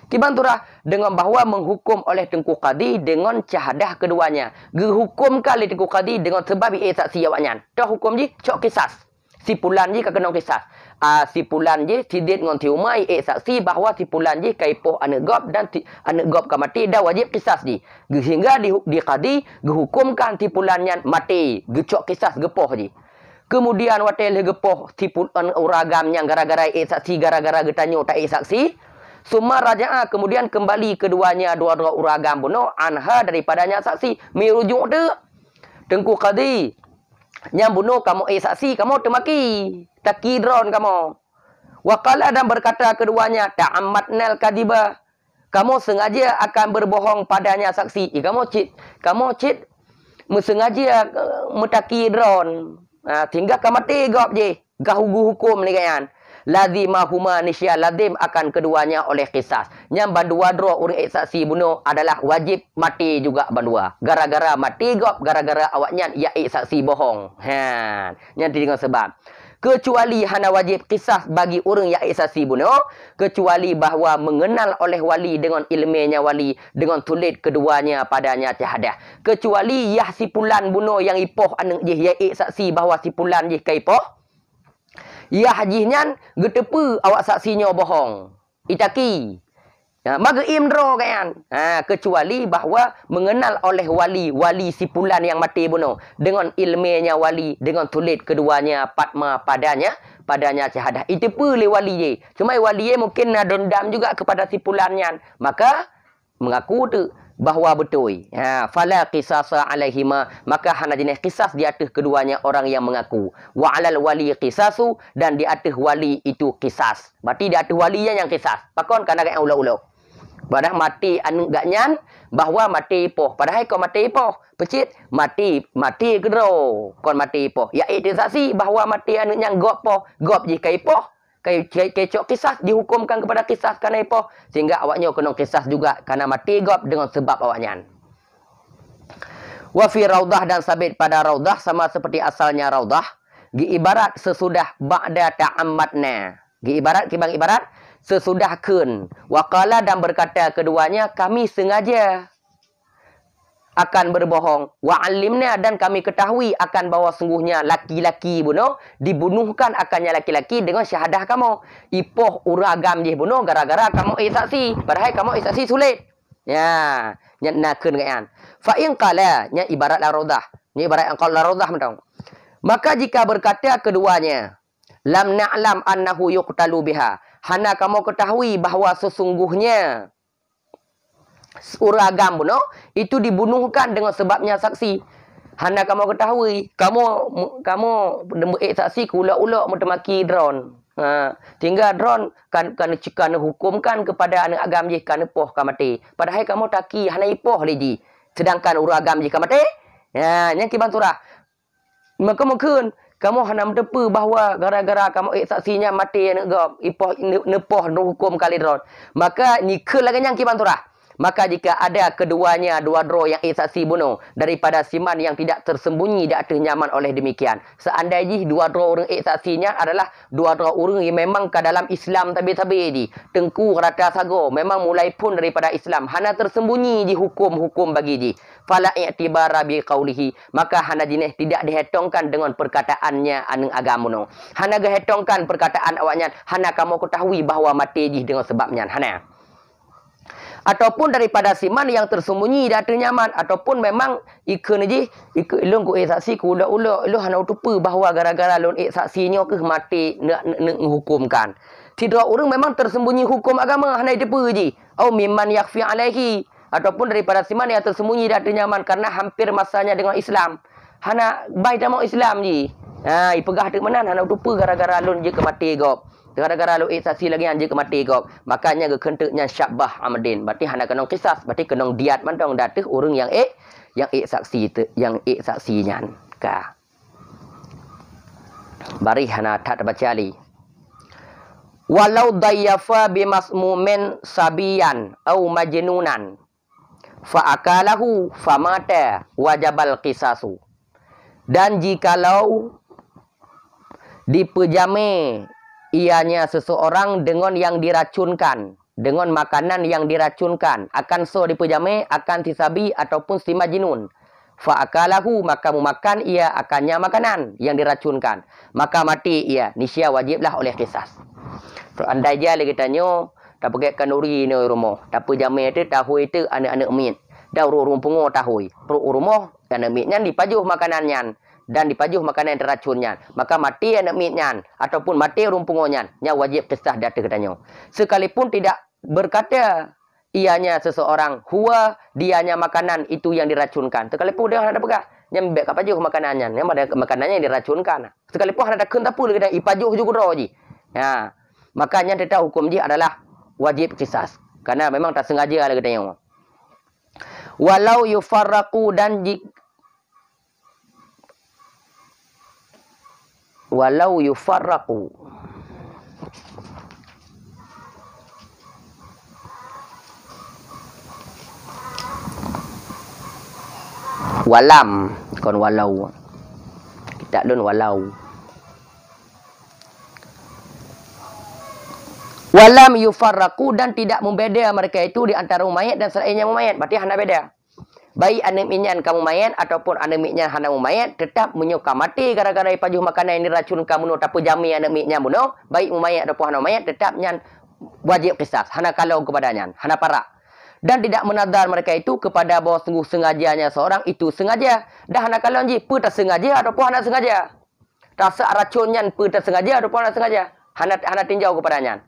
Kibanturah dengan bahawa menghukum oleh tengku qadi dengan syahadah keduanya. Gehukumkan oleh tengku qadi dengan sebab saksi awaknya. Dah hukum je cok kisas. Si pulan je kena kisas. Si pulan je sidit dengan tiumai saksi bahawa si pulan je kaipoh anak gop dan anak gop ka mati dah wajib kisas je. Sehingga di qadi gehukumkan si pulannya mati. Gecok kisas gepoh je. Kemudian watel gepoh si pulan uragam yang gara-gara saksi gara-gara getanyo tak saksi. Summa raja'a kemudian kembali keduanya dua-dua uragam bunuh anha daripadanya saksi. Mirujuk tu tengku qadi yang bunuh kamu saksi kamu temaki takidron kamu. Waqala dan berkata keduanya ta'ammatnal kadiba. Kamu sengaja akan berbohong padanya saksi. Kamu cit sengaja metakidron. Sehingga kamati gop je. Gahugu hukum ni kan. Lazimahuma nisya lazim akan keduanya oleh kisas. Yang bandua dua orang saksi bunuh adalah wajib mati juga bandua. Gara-gara mati gop, gara-gara awaknya ya saksi bohong. Yang dengan sebab. Kecuali hana wajib kisas bagi orang yang saksi bunuh. Kecuali bahawa mengenal oleh wali dengan ilminya wali. Dengan tulis keduanya padanya syahadah. Kecuali yah si pulan bunuh yang ipoh anak je ya saksi bahawa si pulan je kaipoh. Ya hajihnya getepu awak saksinya bohong. Itaki. Maka imdro kan. Kecuali bahawa mengenal oleh wali si pulan yang mati bunuh dengan ilminya wali dengan tulis keduanya padanya syahadah. Itu boleh wali je. Cuma wali je mungkin nak dendam juga kepada si pulannya. Maka mengaku tu bahawa betul. Fala qisasa alaihima maka hana jenis qisas di atas keduanya orang yang mengaku. Wa alal wali qisasu dan di atas wali itu qisas. Berarti di atas walinya yang qisas. Pakon kana yang ulau-ulau. Padahal mati anu gaknyan bahawa mati ipoh. Padahal kau mati ipoh. Pecit mati kedro. Kon mati ipoh. Ya itu saksi bahawa mati anu yang gop poh. Gop jika ipoh. Kecok kisah dihukumkan kepada kisah kerana ipoh. Sehingga awaknya kena kisah juga kerana mati gop dengan sebab awaknya. Wa fi raudah dan sabit pada raudah sama seperti asalnya raudah. Ibarat sesudah ba'da ta'ammatna. Ibarat kibang ibarat sesudah kun. Waqala dan berkata keduanya kami sengaja akan berbohong. Wa'alimna dan kami ketahui akan bahawa sungguhnya laki-laki bunuh dibunuhkan akannya laki-laki dengan syahadah kamu. Ipoh uragam je bunuh gara-gara kamu saksi. Padahal kamu saksi sulit. Ya, nya nakun kan. Fa in qala nya ibarat la radah. Nya ibarat ang qala radah mentang. Maka jika berkata keduanya, lam na'lam annahu yuqtalu biha. Hana kamu ketahui bahawa sesungguhnya uragam bunuh itu dibunuhkan dengan sebabnya saksi. Hana kamu ketahui, kamu saksi ulak-ulak mutamaki drone. Tinggal drone kan hukumkan kepada anak agam je kan poh ka mati. Padahal kamu taki hana ipoh lagi. Sedangkan uragam je ka mati. Ya, yang kiban surah. Maka mungkin kamu hana mendepa bahawa gara-gara kamu saksinya mati anak agam ipoh nepoh hukum kali drone. Maka nikah lagi yang kiban surah. Maka jika ada keduanya dua dro yang saksi bunuh daripada siman yang tidak tersembunyi di atas nyaman oleh demikian. Seandainya dua dro orang saksinya adalah dua dro orang yang memang ke dalam Islam tabi-tabi di tengku rata sago memang mulai pun daripada Islam hana tersembunyi di hukum-hukum bagi di fala i'tibara bi qaulihi maka hana jenis tidak dihitungkan dengan perkataannya aneng agamuno. Hana dihitungkan perkataan awaknya hana kamu ketahui bahawa mati ji dengan sebabnya hana. Ataupun daripada siman yang tersembunyi di atas nyaman ataupun memang ikan je ilung ku saksi ku ulak-ulak lu hana utupa bahawa gara-gara lun saksinya ke mati nak hukumkan. Tidak orang memang tersembunyi hukum agama hana depa je. Au mimman yakhfi alaihi ataupun daripada siman yang tersembunyi di atas nyaman karena hampir masanya dengan Islam. Hana baik mau Islam je. Ipegah deuk menan hana utupa gara-gara lun je ke mati gop. Gara-gara lu saksi lagi anjing ke mati kau. Makanya ke kenteknya syabah amadin. Berarti hana kenong kisas. Berarti kenong diat mantong datih orang yang saksi itu. Yang saksinya. Ka. Bari hana tak baca li. Walau dayafa bimasmumin sabiyan. Au majnunan. Fa'akalahu famata wajabal kisasu. Dan jikalau dipejame ianya seseorang dengan yang diracunkan, dengan makanan yang diracunkan, akan so dipejame, akan tisabi ataupun si majnun. Fa'akalahu maka memakan ia akannya makanan yang diracunkan, maka mati ia, nisya wajiblah oleh kisas. So andai je lagi tanya, tak pakai kanuri ni rumah, tak pejame tu tahu itu anak-anak mit. Dah rumpungo tahu, pro rumah anak mitnya dipajuh makanannya. Dan dipajuh makanan teracunnya, maka mati anak mitnya ataupun mati rumpungonya, nya wajib kisah data katanya. Sekalipun tidak berkata ianya seseorang huwa dianya makanan itu yang diracunkan, sekalipun dia ada pegang nyembek pajuh makanannya, yang ada makanannya yang diracunkan, sekalipun ada kentapu lagi dah ipajuh juga roji. Ya, makanya kita hukum dia adalah wajib kisah karena memang tak sengaja lagi katanya. Walau yufarraqu dan walau yufarraqu walam kon walau kita dun walau walam yufarraqu dan tidak membeda mereka itu di antara mayat dan selainnya mayat, berarti hana beda. Baik anak minyan kamu mayat ataupun anak minyan hana mayat tetap menyuka mati gara-gara pajuh makanan yang diracun kamu no tapi jami anak minyan bunuh baik mayat ataupun hana mayat tetap nyan wajib kisah hana kalau kepadanya hana parak dan tidak menadar mereka itu kepada bahawa sungguh sengajanya seorang itu sengaja dah hana kalau ji pu tak sengaja ataupun hana sengaja rasa racunnya pu tak sengaja ataupun hana sengaja hana tinjau kepadanya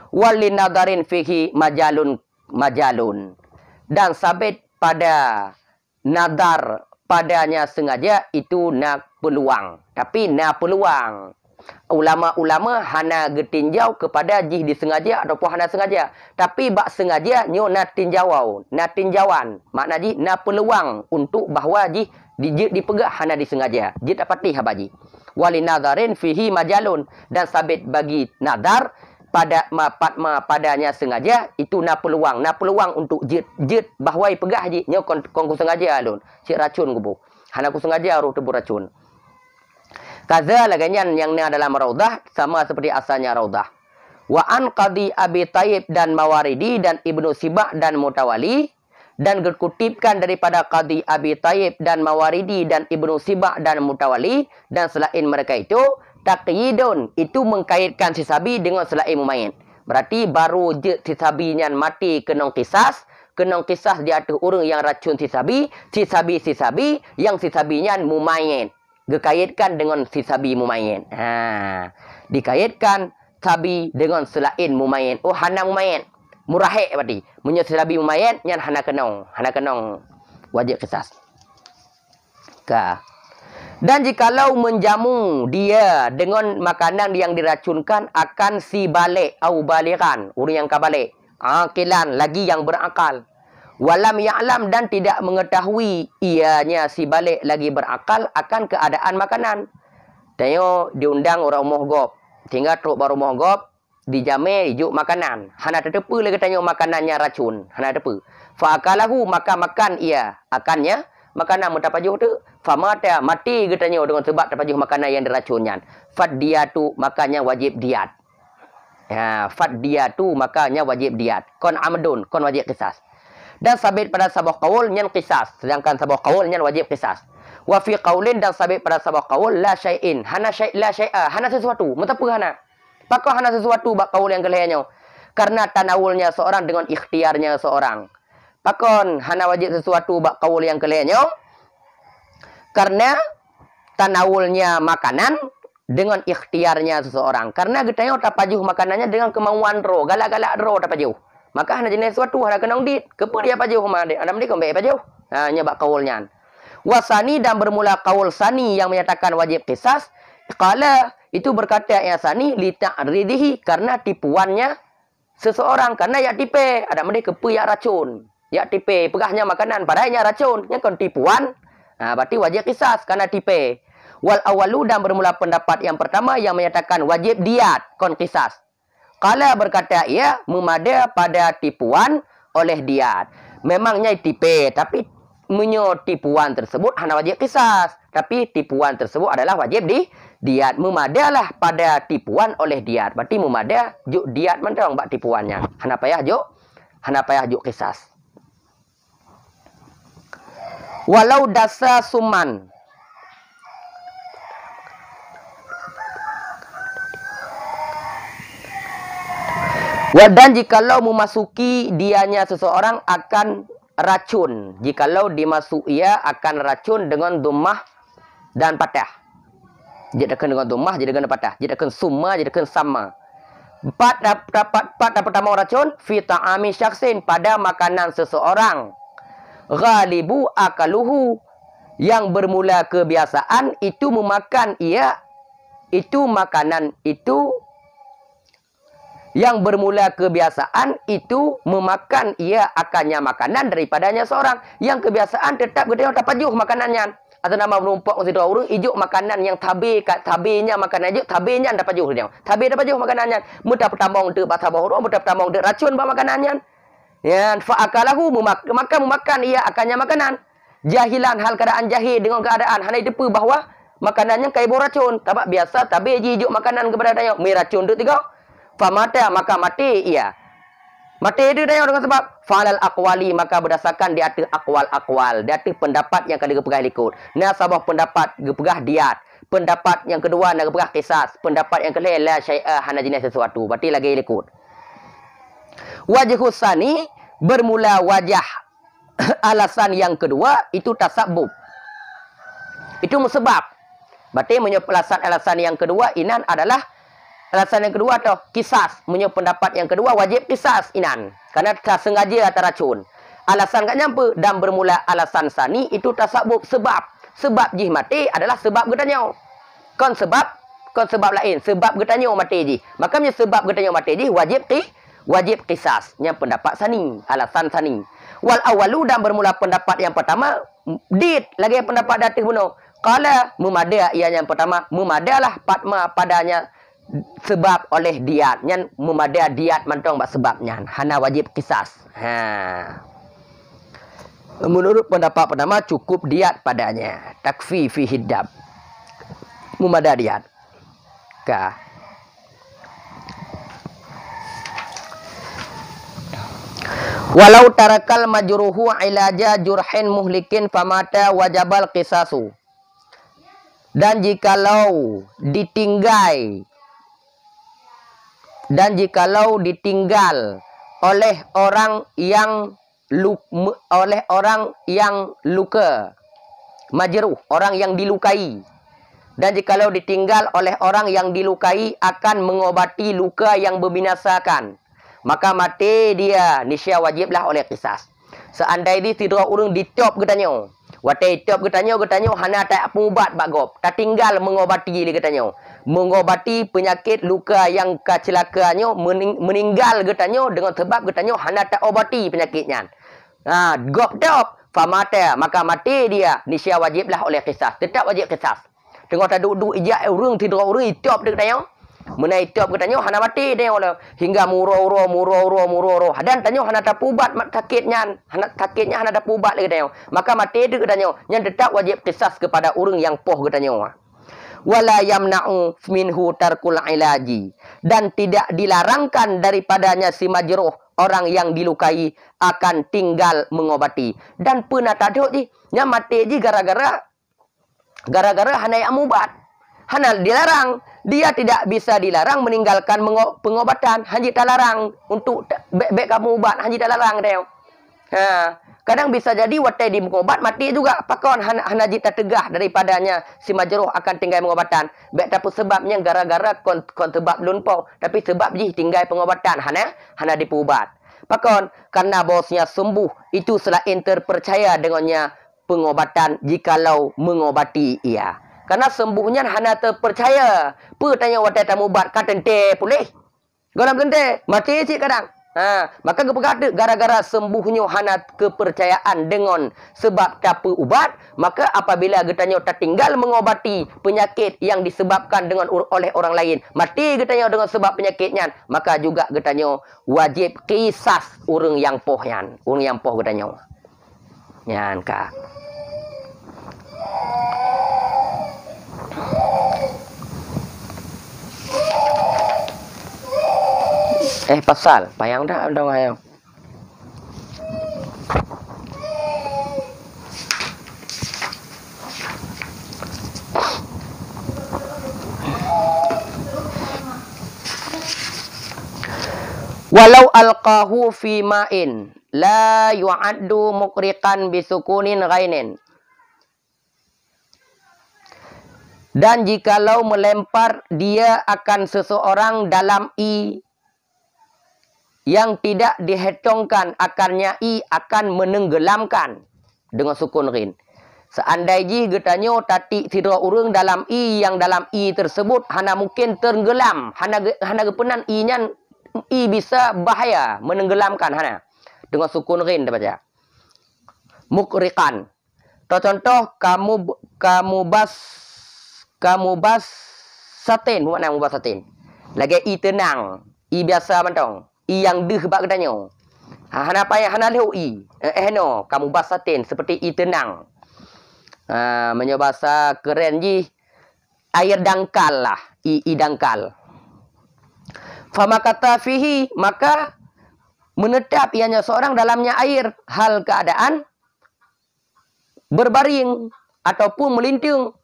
walin nadarin fihi majalun dan sabit pada nadar padanya sengaja itu nak peluang. Tapi nak peluang. Ulama-ulama hana getinjau kepada jih disengaja ataupun hana sengaja. Tapi bak sengaja nyo nak tinjauan. Nak tinjauan. Makna jih nak peluang untuk bahawa jih dipegak hana disengaja. Jih dapat tih habaji. Wali nadarin fihi majalun. Dan sabit bagi nadar padanya sengaja itu nak peluang untuk jit bahawa pegah ji nyo kon ku sengaja alun si racun kubu hana ku sengaja ru tebu racun kaza laganyan yang ni dalam raudah sama seperti asalnya raudah wa an qadi abi tayyib dan mawaridi dan ibnu sibah dan mutawali dan dikutipkan daripada qadi abi tayyib dan mawaridi dan ibnu sibah dan mutawali dan selain mereka itu taqyidun itu mengkaitkan sisabi dengan selain mumayyin. Berarti baru je sisabinya mati kenong kisas, kena kisah di atas orang yang racun sisabi yang sisabinya mumayyin. Dikaitkan dengan sisabi mumayyin. Dikaitkan sabi dengan selain mumayyin. Oh, hana mumayyin. Murahik berarti. Munyo sisabi mumayyin nyan hana kenong wajib kisah. Dan jikalau menjamu dia dengan makanan yang diracunkan akan si balik atau balikan, orang yang kabalik, akilan lagi yang berakal, walam ya'lam dan tidak mengetahui ianya si balik lagi berakal akan keadaan makanan. Tengok diundang orang mohgop, tinggal truk baru mohgop dijamin juk makanan, hana tertepu lagi tengok makanannya racun, hana tertepu. Fa akalahu maka makan ia akannya makanan mutapajuh tu famata mati katanya dengan sebab terpajuh makanan yang diracunnya. Fadiyatu makanya wajib diat. Fadiyatu makanya wajib diat. Kon amdun kon wajib qisas. Dan sabit pada sabah qaul nyan qisas, sedangkan sabah qaul nyan wajib qisas. Wa fi qaulin dan sabit pada sabah qaul la syai'in hana syai' la syai'a hana sesuatu mutapu hana. Pakah hana sesuatu bak qaul yang kelihanya. Karena tanawulnya seorang dengan ikhtiarnya seorang. Pakon hana wajib sesuatu bak qaul yang kelihanya. Karena tanawulnya makanan dengan ikhtiarnya seseorang. Karena getanya tapajuh makanannya dengan kemauan roh, galak-galak roh tapajuh. Maka hana jenis sesuatu hana kenong dit. Kepa dia pajuh made. Adam dia kembali pajuh. Hanya bak qaulnya. Wasani dan bermula qaul sani yang menyatakan wajib qisas. Qala itu berkata yang sani li ta'ridihi karena tipuannya seseorang, karena ya tipe ada mende kepa ya racun. Ya tipe pegahnya makanan padanya racun, nya kon tipuan. Berarti wajib qisas karena tipe. Wal awalu dan bermula pendapat yang pertama yang menyatakan wajib diat kon qisas. Qala berkata ia memada pada tipuan oleh diat. Memangnya tipe tapi menyo tipuan tersebut hana wajib qisas, tapi tipuan tersebut adalah wajib diat. Memadalah pada tipuan oleh diat. Berarti memada juk diat mentang bak tipuannya. Hana payah juk qisas. Walau dasa suman. Dan jikalau memasuki dianya seseorang akan racun. Jikalau dimasuk ia akan racun dengan dhammah dan patah. Jadi akan dengan dhammah, jadi dengan patah. Jadi akan summa, jadi akan sama. Empat pertama racun fi ta'ami syakhsin pada makanan seseorang. Ghalibu akaluhu yang bermula kebiasaan itu memakan ia itu makanan itu yang bermula kebiasaan itu memakan ia akannya makanan daripadanya seorang yang kebiasaan tetap kita tapajuh makanannya atau nama menumpuk situ orang ijuk makanan yang tabinya makanan ijuk tabinya tapajuh dia tapajuh makanannya mudah pertambang tu batabah orang mudah pertambang tu racun bah makanannya. Ya, fa'akalahu maka memakan ia akannya makanan. Jahilan hal keadaan jahil dengan keadaan hanya depu bahawa makanannya kai racun. Tabak biasa tabe jijuk makanan kepada dia. Mi racun tu tiga. Famata maka mati ia. Mati itu dia dengan sebab falal aqwali maka berdasarkan di atas aqwal, di atas pendapat yang kena pegah ikut. Nah sabah pendapat gepegah diat. Pendapat yang kedua nak gepegah qisas. Pendapat yang kelima la syai'a hana jenis sesuatu. Berarti lagi ikut. Wajhus sani bermula wajah alasan yang kedua itu tasabbub. Itu sebab. Berarti alasan yang kedua inan adalah alasan yang kedua atau kisas. Menurut pendapat yang kedua wajib kisas inan. Karena tak sengaja atau racun. Alasan kat nyampe dan bermula alasan sani itu tasabbub sebab. Sebab jih mati adalah sebab getanya. Kon sebab lain. Sebab getanya mati jih. Makanya sebab getanya mati jih wajib qisas. Yang pendapat sani, alasan sani. Wal awalu dan bermula pendapat yang pertama dit lagi pendapat datih bunuh. Qala memada ia yang pertama memadalah patma padanya sebab oleh diat. Yang memada diat mantong bak sebabnya. Hana wajib qisas. Menurut pendapat pertama cukup diat padanya. Takfi fi hiddab. Memada diat. Walau tarakal majruhu ilaja jurhin muhlikin famata wajabal qisasu. Dan jikalau ditinggal oleh orang yang oleh orang yang luka. Majruh, orang yang dilukai. Dan jikalau ditinggal oleh orang yang dilukai akan mengobati luka yang membinasakan, maka mati dia, niscaya wajiblah oleh qisas. Seandainya tidak urang ditiup katanya. Watai tiup katanya hana tak pengubat bagop. Tak tinggal mengobati dia katanya. Mengobati penyakit luka yang kecelakaannya meninggal katanya dengan sebab katanya hana tak obati penyakitnya. Gop tiup famata, maka mati dia, niscaya wajiblah oleh qisas. Tetap wajib qisas. Tengok tak duduk ijak urang tidak urang tiup dia katanya. Menai tiup katanya hana mati dia hingga muro. Dan tanya hana tak ubat sakitnya, hana tak ubat dia katanya. Maka mati dia katanya, yang tetap wajib qisas kepada urang yang poh katanya. Wala yamna'u minhu tarkul ilaji, dan tidak dilarangkan daripadanya si majruh, orang yang dilukai akan tinggal mengobati. Dan pernah tak ada je yang mati je gara-gara hana yang ubat. Hana dilarang. Dia tidak bisa dilarang meninggalkan pengobatan. Hanji tak larang untuk baik kamu ubat. Hanji tak larang dia. Kadang bisa jadi watai di mengobat mati juga. Pakon hana jita tegah daripadanya si majruh akan tinggal pengobatan. Baik tapi sebabnya gara-gara kon sebab lumpau. Tapi sebab je tinggal pengobatan. Hana dipubat. Pakon karena bosnya sembuh. Itu selain terpercaya dengannya pengobatan jikalau mengobati ia. Karena sembuhnya hana terpercaya. Tanya watai tamu ubat katente pulih. Garam kente mati cik kadang. Maka kata gara-gara sembuhnya hana kepercayaan dengan sebab tak ubat, maka apabila getanya tertinggal mengobati penyakit yang disebabkan dengan oleh orang lain, mati getanya dengan sebab penyakitnya, maka juga getanya wajib qisas urang yang pohyan, urang yang poh getanya. Nyan ka. Pasal payang dah dong ayo. Walau alqahu fi ma'in la yu'addu muqriqan bisukunin ghainin. Dan jikalau melempar dia akan seseorang dalam yang tidak dihitungkan akarnya akan menenggelamkan dengan sukun ghin. Seandainya getanya tati tidak urang dalam yang dalam tersebut hana mungkin tenggelam, hana kepenan nya bisa bahaya menenggelamkan hana dengan sukun ghin dah baca. Mukriqan. Contoh kamu bas satin, buat nama bas satin. Lagi tenang, biasa mantong. Yang deh bak katanya. Hana payah hana leu no, kamu bas satin seperti tenang. Menyo bahasa keren ji air dangkal lah, dangkal. Fama kata fihi, maka menetap ianya seorang dalamnya air hal keadaan berbaring ataupun melinting.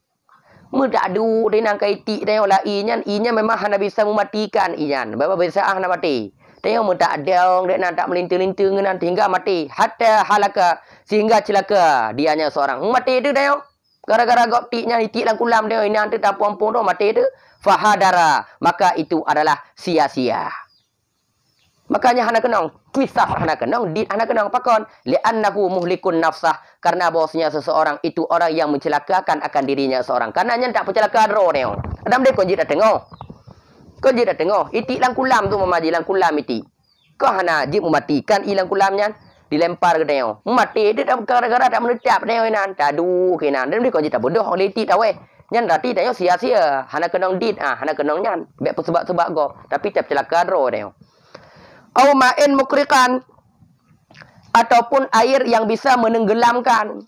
Mudah adu dia nang kaiti dia olah inya memang hana bisa mematikan inya. Bapa bisa hana mati. Dia mudah ada dia nak tak melinting-linting nanti hingga mati. Hatta halaka sehingga celaka dianya seorang. Mati itu dia. Gara-gara goptiknya itik lang kulam dia ini nanti tak puang-puang tu mati itu. Fahadara, maka itu adalah sia-sia. Makanya hana kenang kisah hana kenang dit hana kenang pakon li'annahu muhlikun nafsah, karena bosnya seseorang itu orang yang mencelakakan akan dirinya seorang, karena nya tak pencelaka ro dia adam dia konjit tengok itik lang kulam tu mamaji lang kulam itik kau hana jib mematikan ilang kulamnya dilempar ke dia mati dia gara-gara tak menetap dia nan tadu kinan dan dia konjit tak bodoh oleh itik tahu nyan rati dia sia-sia hana kenang dit hana kenang nyan be sebab-sebab go tapi tak celaka ro dia. Au ma'in mukriqan, ataupun air yang bisa menenggelamkan.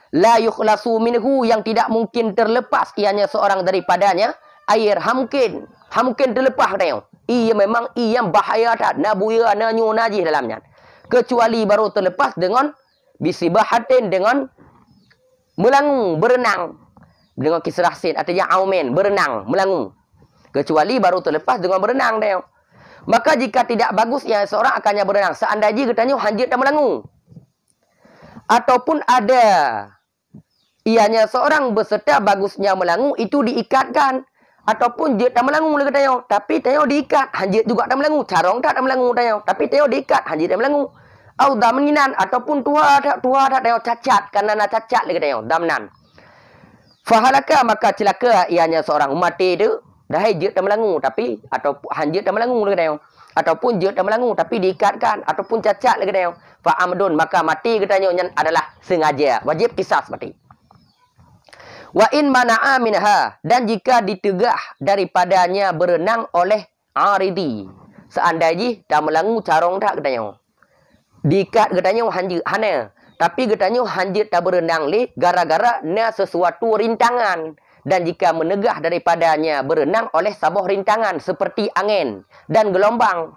La yukhlasu minhu, yang tidak mungkin terlepas ianya seorang daripadanya. Air hamkin terlepas dia. Ia memang yang bahaya tak nabuya nanyu najih dalamnya. Kecuali baru terlepas dengan bisibahatin, dengan melangung, berenang. Dengan kisrah sin artinya aumen, berenang, melangung. Kecuali baru terlepas dengan berenang dia. Maka jika tidak bagus ya seorang akannya berenang. Seandainya katanya hanjit dan melangung. Ataupun ada ianya seorang beserta bagusnya melangu itu diikatkan. Ataupun dia tak melangu lagi tanya, tapi tanya diikat, hanjit juga tak melangu, carong tak melangu tanya, tapi tanya diikat, hanjit tak melangu. Au daminan ataupun tua tak tanya cacat karena nak cacat lagi tanya, damnan. Fahalaka maka celaka ianya seorang mati tu, dah hanjit tak melangu tapi atau hanjit tak melangu lagi tanya. Ataupun jut tak melangu tapi diikatkan ataupun cacat lagi tanya. Fa amdun maka mati katanya adalah sengaja, wajib kisas mati. Wa in mana'a minha dan jika ditegah daripadanya berenang oleh aridi. Seandainya dah melangu carong tak katanya. Diikat katanya hanjit hana. Tapi katanya hanjit tak berenang li gara-gara na sesuatu rintangan. Dan jika menegah daripadanya berenang oleh sabah rintangan seperti angin dan gelombang.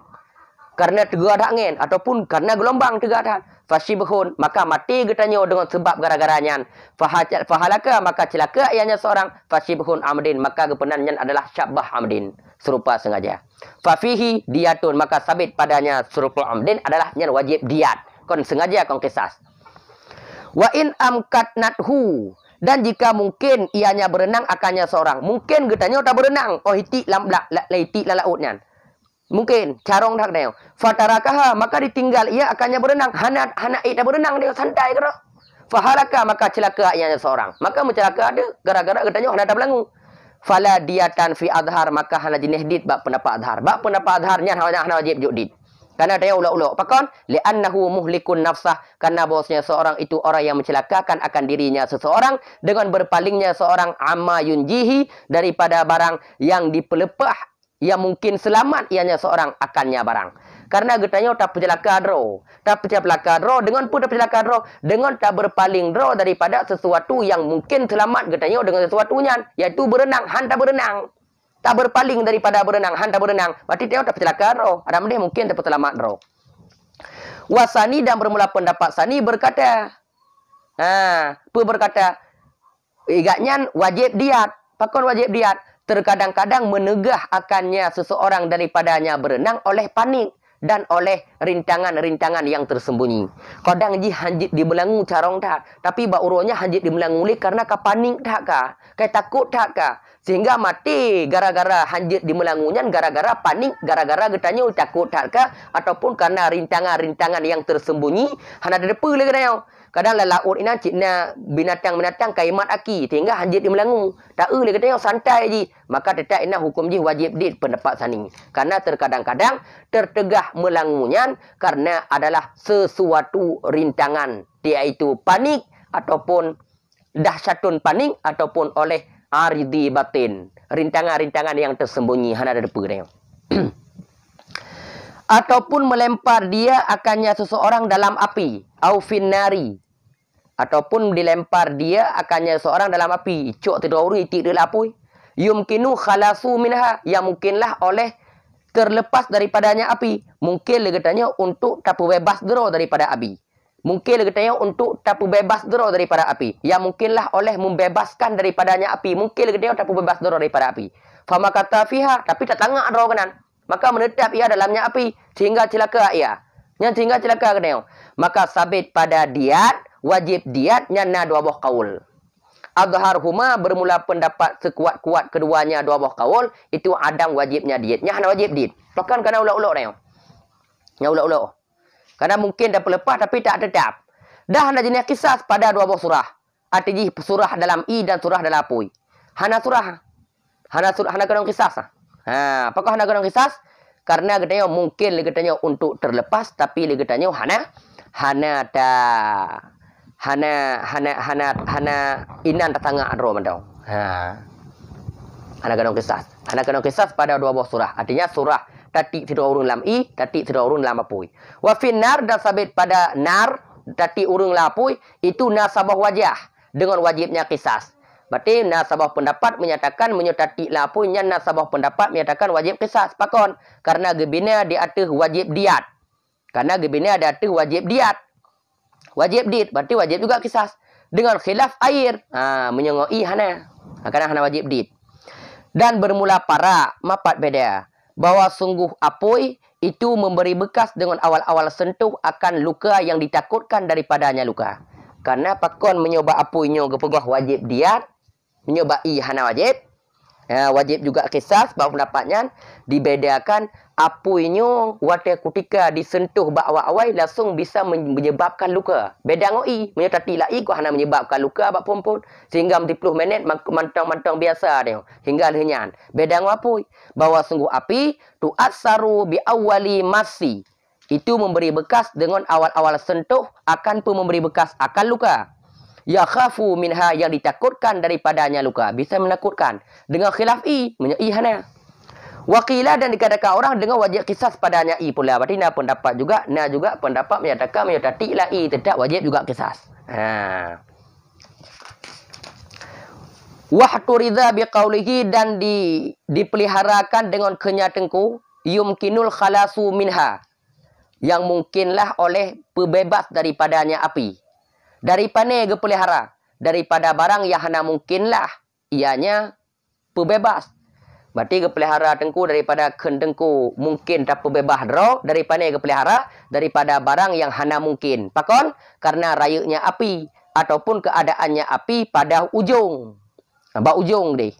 Karena tegah ada angin ataupun karena gelombang tegah ada. Fasibhun maka mati katanya dengan sebab gara-garanya. Fahalaka maka celaka ianya seorang. Fasibhun amdin maka kepenannya adalah syabah amdin, serupa sengaja. Fafihi diatun maka sabit padanya serupa amdin adalah yang wajib diat. Kon sengaja kon kisas. Wa in amkatnathu dan jika mungkin ianya berenang akannya seorang. Mungkin katanya tak berenang. Oh hiti lam laiti lautnya. Mungkin carong dak dia. Fatarakaha maka ditinggal ia akannya berenang. Hana ida berenang dia santai ke dah. Fahalaka maka celaka ianya seorang. Maka mencelaka ada gara-gara katanya hana tak belangu. Fala diatan fi adhar maka hana jenis dit bab pendapat adhar. Bab pendapat adharnya hana wajib judid. Karena dia ulak-ulak. Pakon li'annahu muhlikun nafsah karena bosnya seorang itu orang yang mencelakakan akan dirinya seseorang dengan berpalingnya seorang amma yunjihi daripada barang yang dipelepah yang mungkin selamat ianya seorang akannya barang. Karena getanya tak pencelaka dro. Tak pencelaka dro. Dengan pun tak pencelaka dro. Dengan tak berpaling dro daripada sesuatu yang mungkin selamat getanya dengan sesuatunya. Iaitu berenang. Han tak berenang. Tak berpaling daripada berenang. Han tak berenang. Berarti dia tak pencelaka dro. Ada dia mungkin tak selamat dro. Wasani dan bermula pendapat Sani berkata. Berkata. Igatnya wajib diat. Pakon wajib diat. Terkadang-kadang menegah akannya seseorang daripadanya berenang oleh panik dan oleh rintangan-rintangan yang tersembunyi. Kadang ji hanjit di belangu carong tak, tapi ba uronya hanjit di belangu li karena ka panik tak ka, kai takut tak ka, sehingga mati gara-gara hanjit di belangunya gara-gara panik, gara-gara getanya takut tak ka ataupun karena rintangan-rintangan yang tersembunyi hana ada depa lagi dah. Kadang laut ina cina binatang-binatang kaimat aki sehingga hanjit di melangu. Tak lagi katanya santai ji. Maka tetap ina hukum ji wajib dit pendapat Sani. Karena terkadang-kadang tertegah melangunya karena adalah sesuatu rintangan. Iaitu panik ataupun dahsyatun panik ataupun oleh aridi batin. Rintangan-rintangan yang tersembunyi hana ada depa dia. Ataupun melempar dia akannya seseorang dalam api. Au finnari. Ataupun dilempar dia akannya seorang dalam api. Cok tidur orang itik dia lapui. Yumkinu khalasu minha. Yang mungkinlah oleh terlepas daripadanya api. Mungkin lagi tanya untuk tapu bebas dero daripada api. Mungkin lagi tanya untuk tapu bebas dero daripada api. Yang mungkinlah oleh membebaskan daripadanya api. Mungkin lagi tanya tapu bebas dero daripada api. Fama kata fiha. Tapi tak tangak dero kanan. Maka menetap ia dalamnya api. Sehingga celaka ia. Yang sehingga celaka kena. Maka sabit pada diat. Wajib diatnya na dua buah kaul. Adhar huma bermula pendapat sekuat-kuat keduanya dua buah kaul. Itu adang wajibnya diatnya. Hana wajib diat. Bahkan kena ulak-ulak dia. Yang ulak-ulak. Karena mungkin dah pelepah tapi tak tetap. Dah hana jenis kisah pada dua buah surah. Artinya surah dalam i dan surah dalam apui. Hana surah. Hana kena kisah. Apakah hana kena kisah? Karena katanya mungkin katanya untuk terlepas tapi katanya hana inan tatangga adro mandau. Hana kena kisah pada dua buah surah. Artinya surah tati tidak urung lam i, tati tidak urung lam apui. Wa finnar dan sabit pada nar tati urung lam apui itu nasabah wajah dengan wajibnya kisah. Berarti nasabah pendapat menyatakan menyertai lapunya nasabah pendapat menyatakan wajib kisah. Pakon karena gebina di atas wajib diat. Karena gebina di atas wajib diat. Wajib diat berarti wajib juga kisah. Dengan khilaf air. Menyengoi hana. Karena hana wajib diat. Dan bermula para mapat beda. Bahawa sungguh apoi itu memberi bekas dengan awal-awal sentuh akan luka yang ditakutkan daripadanya luka. Karena pakon menyoba apuinyo ke pegah wajib diat. Menyobai hana wajib. Wajib juga kisas. Bahawa pendapatnya dibedakan apuinyo wate ketika disentuh bak-awai langsung bisa menyebabkan luka. Beda ngoi. Menyetati lai ko hana menyebabkan luka bak pompon. Sehingga 10 minit mantang-mantang biasa dia. Hingga lehnyan. Beda ngapui. Bahawa sungguh api tu'atsaru bi awwali masi. Itu memberi bekas dengan awal-awal sentuh akan pun memberi bekas akan luka. Ya khafu minha yang ditakutkan daripadanya luka. Bisa menakutkan. Dengan khilaf menyai hana. Wakilah dan dikatakan orang dengan wajib kisas padanya pula. Berarti na pendapat juga. Na juga pendapat menyatakan menyatati lah tetap wajib juga kisas. Wahturidha biqaulihi dan dipeliharakan dengan kenyatengku. Yumkinul khalasu minha. Yang mungkinlah oleh pebebas daripadanya api. Daripada pelihara. Daripada barang yang hana mungkinlah. Ianya pebebas. Berarti pelihara tengku daripada kendengku mungkin tak pebebas roh. Daripada pelihara. Daripada barang yang hana mungkin. Pakon? Karena rayunya api. Ataupun keadaannya api pada ujung. Bak ujung deh.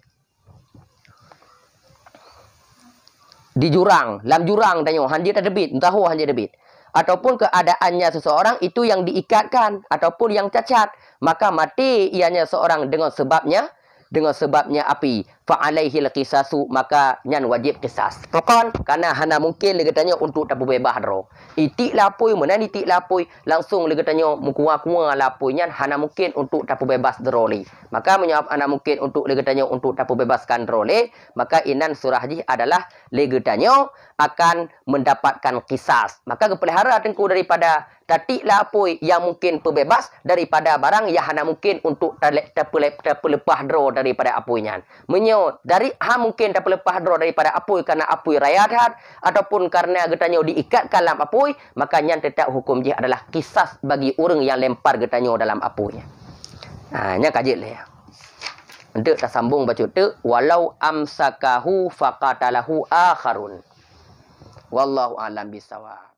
Di jurang, lam jurang tanya, hanjir tak debit, tahu hanjir debit. Ataupun keadaannya seseorang itu yang diikatkan ataupun yang cacat, maka mati ianya seorang dengan sebabnya api. Fa alaihi alqisasu, maka nyan wajib qisas. Pokon karena hana mungkin le katanya untuk tak bebas ro. Itik lapoi menan itik lapoi langsung le katanya mukua-kua lapoi nyan hana mungkin untuk tak bebas droli. Maka menjawab hana mungkin untuk le katanya untuk tak bebaskan droli, maka inan surah ji adalah le katanya akan mendapatkan qisas. Maka kepelihara tengku daripada tatik lapoi yang mungkin pebebas daripada barang yang hana mungkin untuk terlepas dro daripada apuinya. Dari mungkin tak lepas dro daripada apui karena apui rayatat ataupun karena getanyo diikatkan dalam apui, maka yang tetap hukum dia adalah kisas bagi orang yang lempar getanyo dalam apunya. Nya kajik le. Untuk tak sambung baca tu walau amsakahu faqatalahu akharun. Wallahu a'lam bisawab.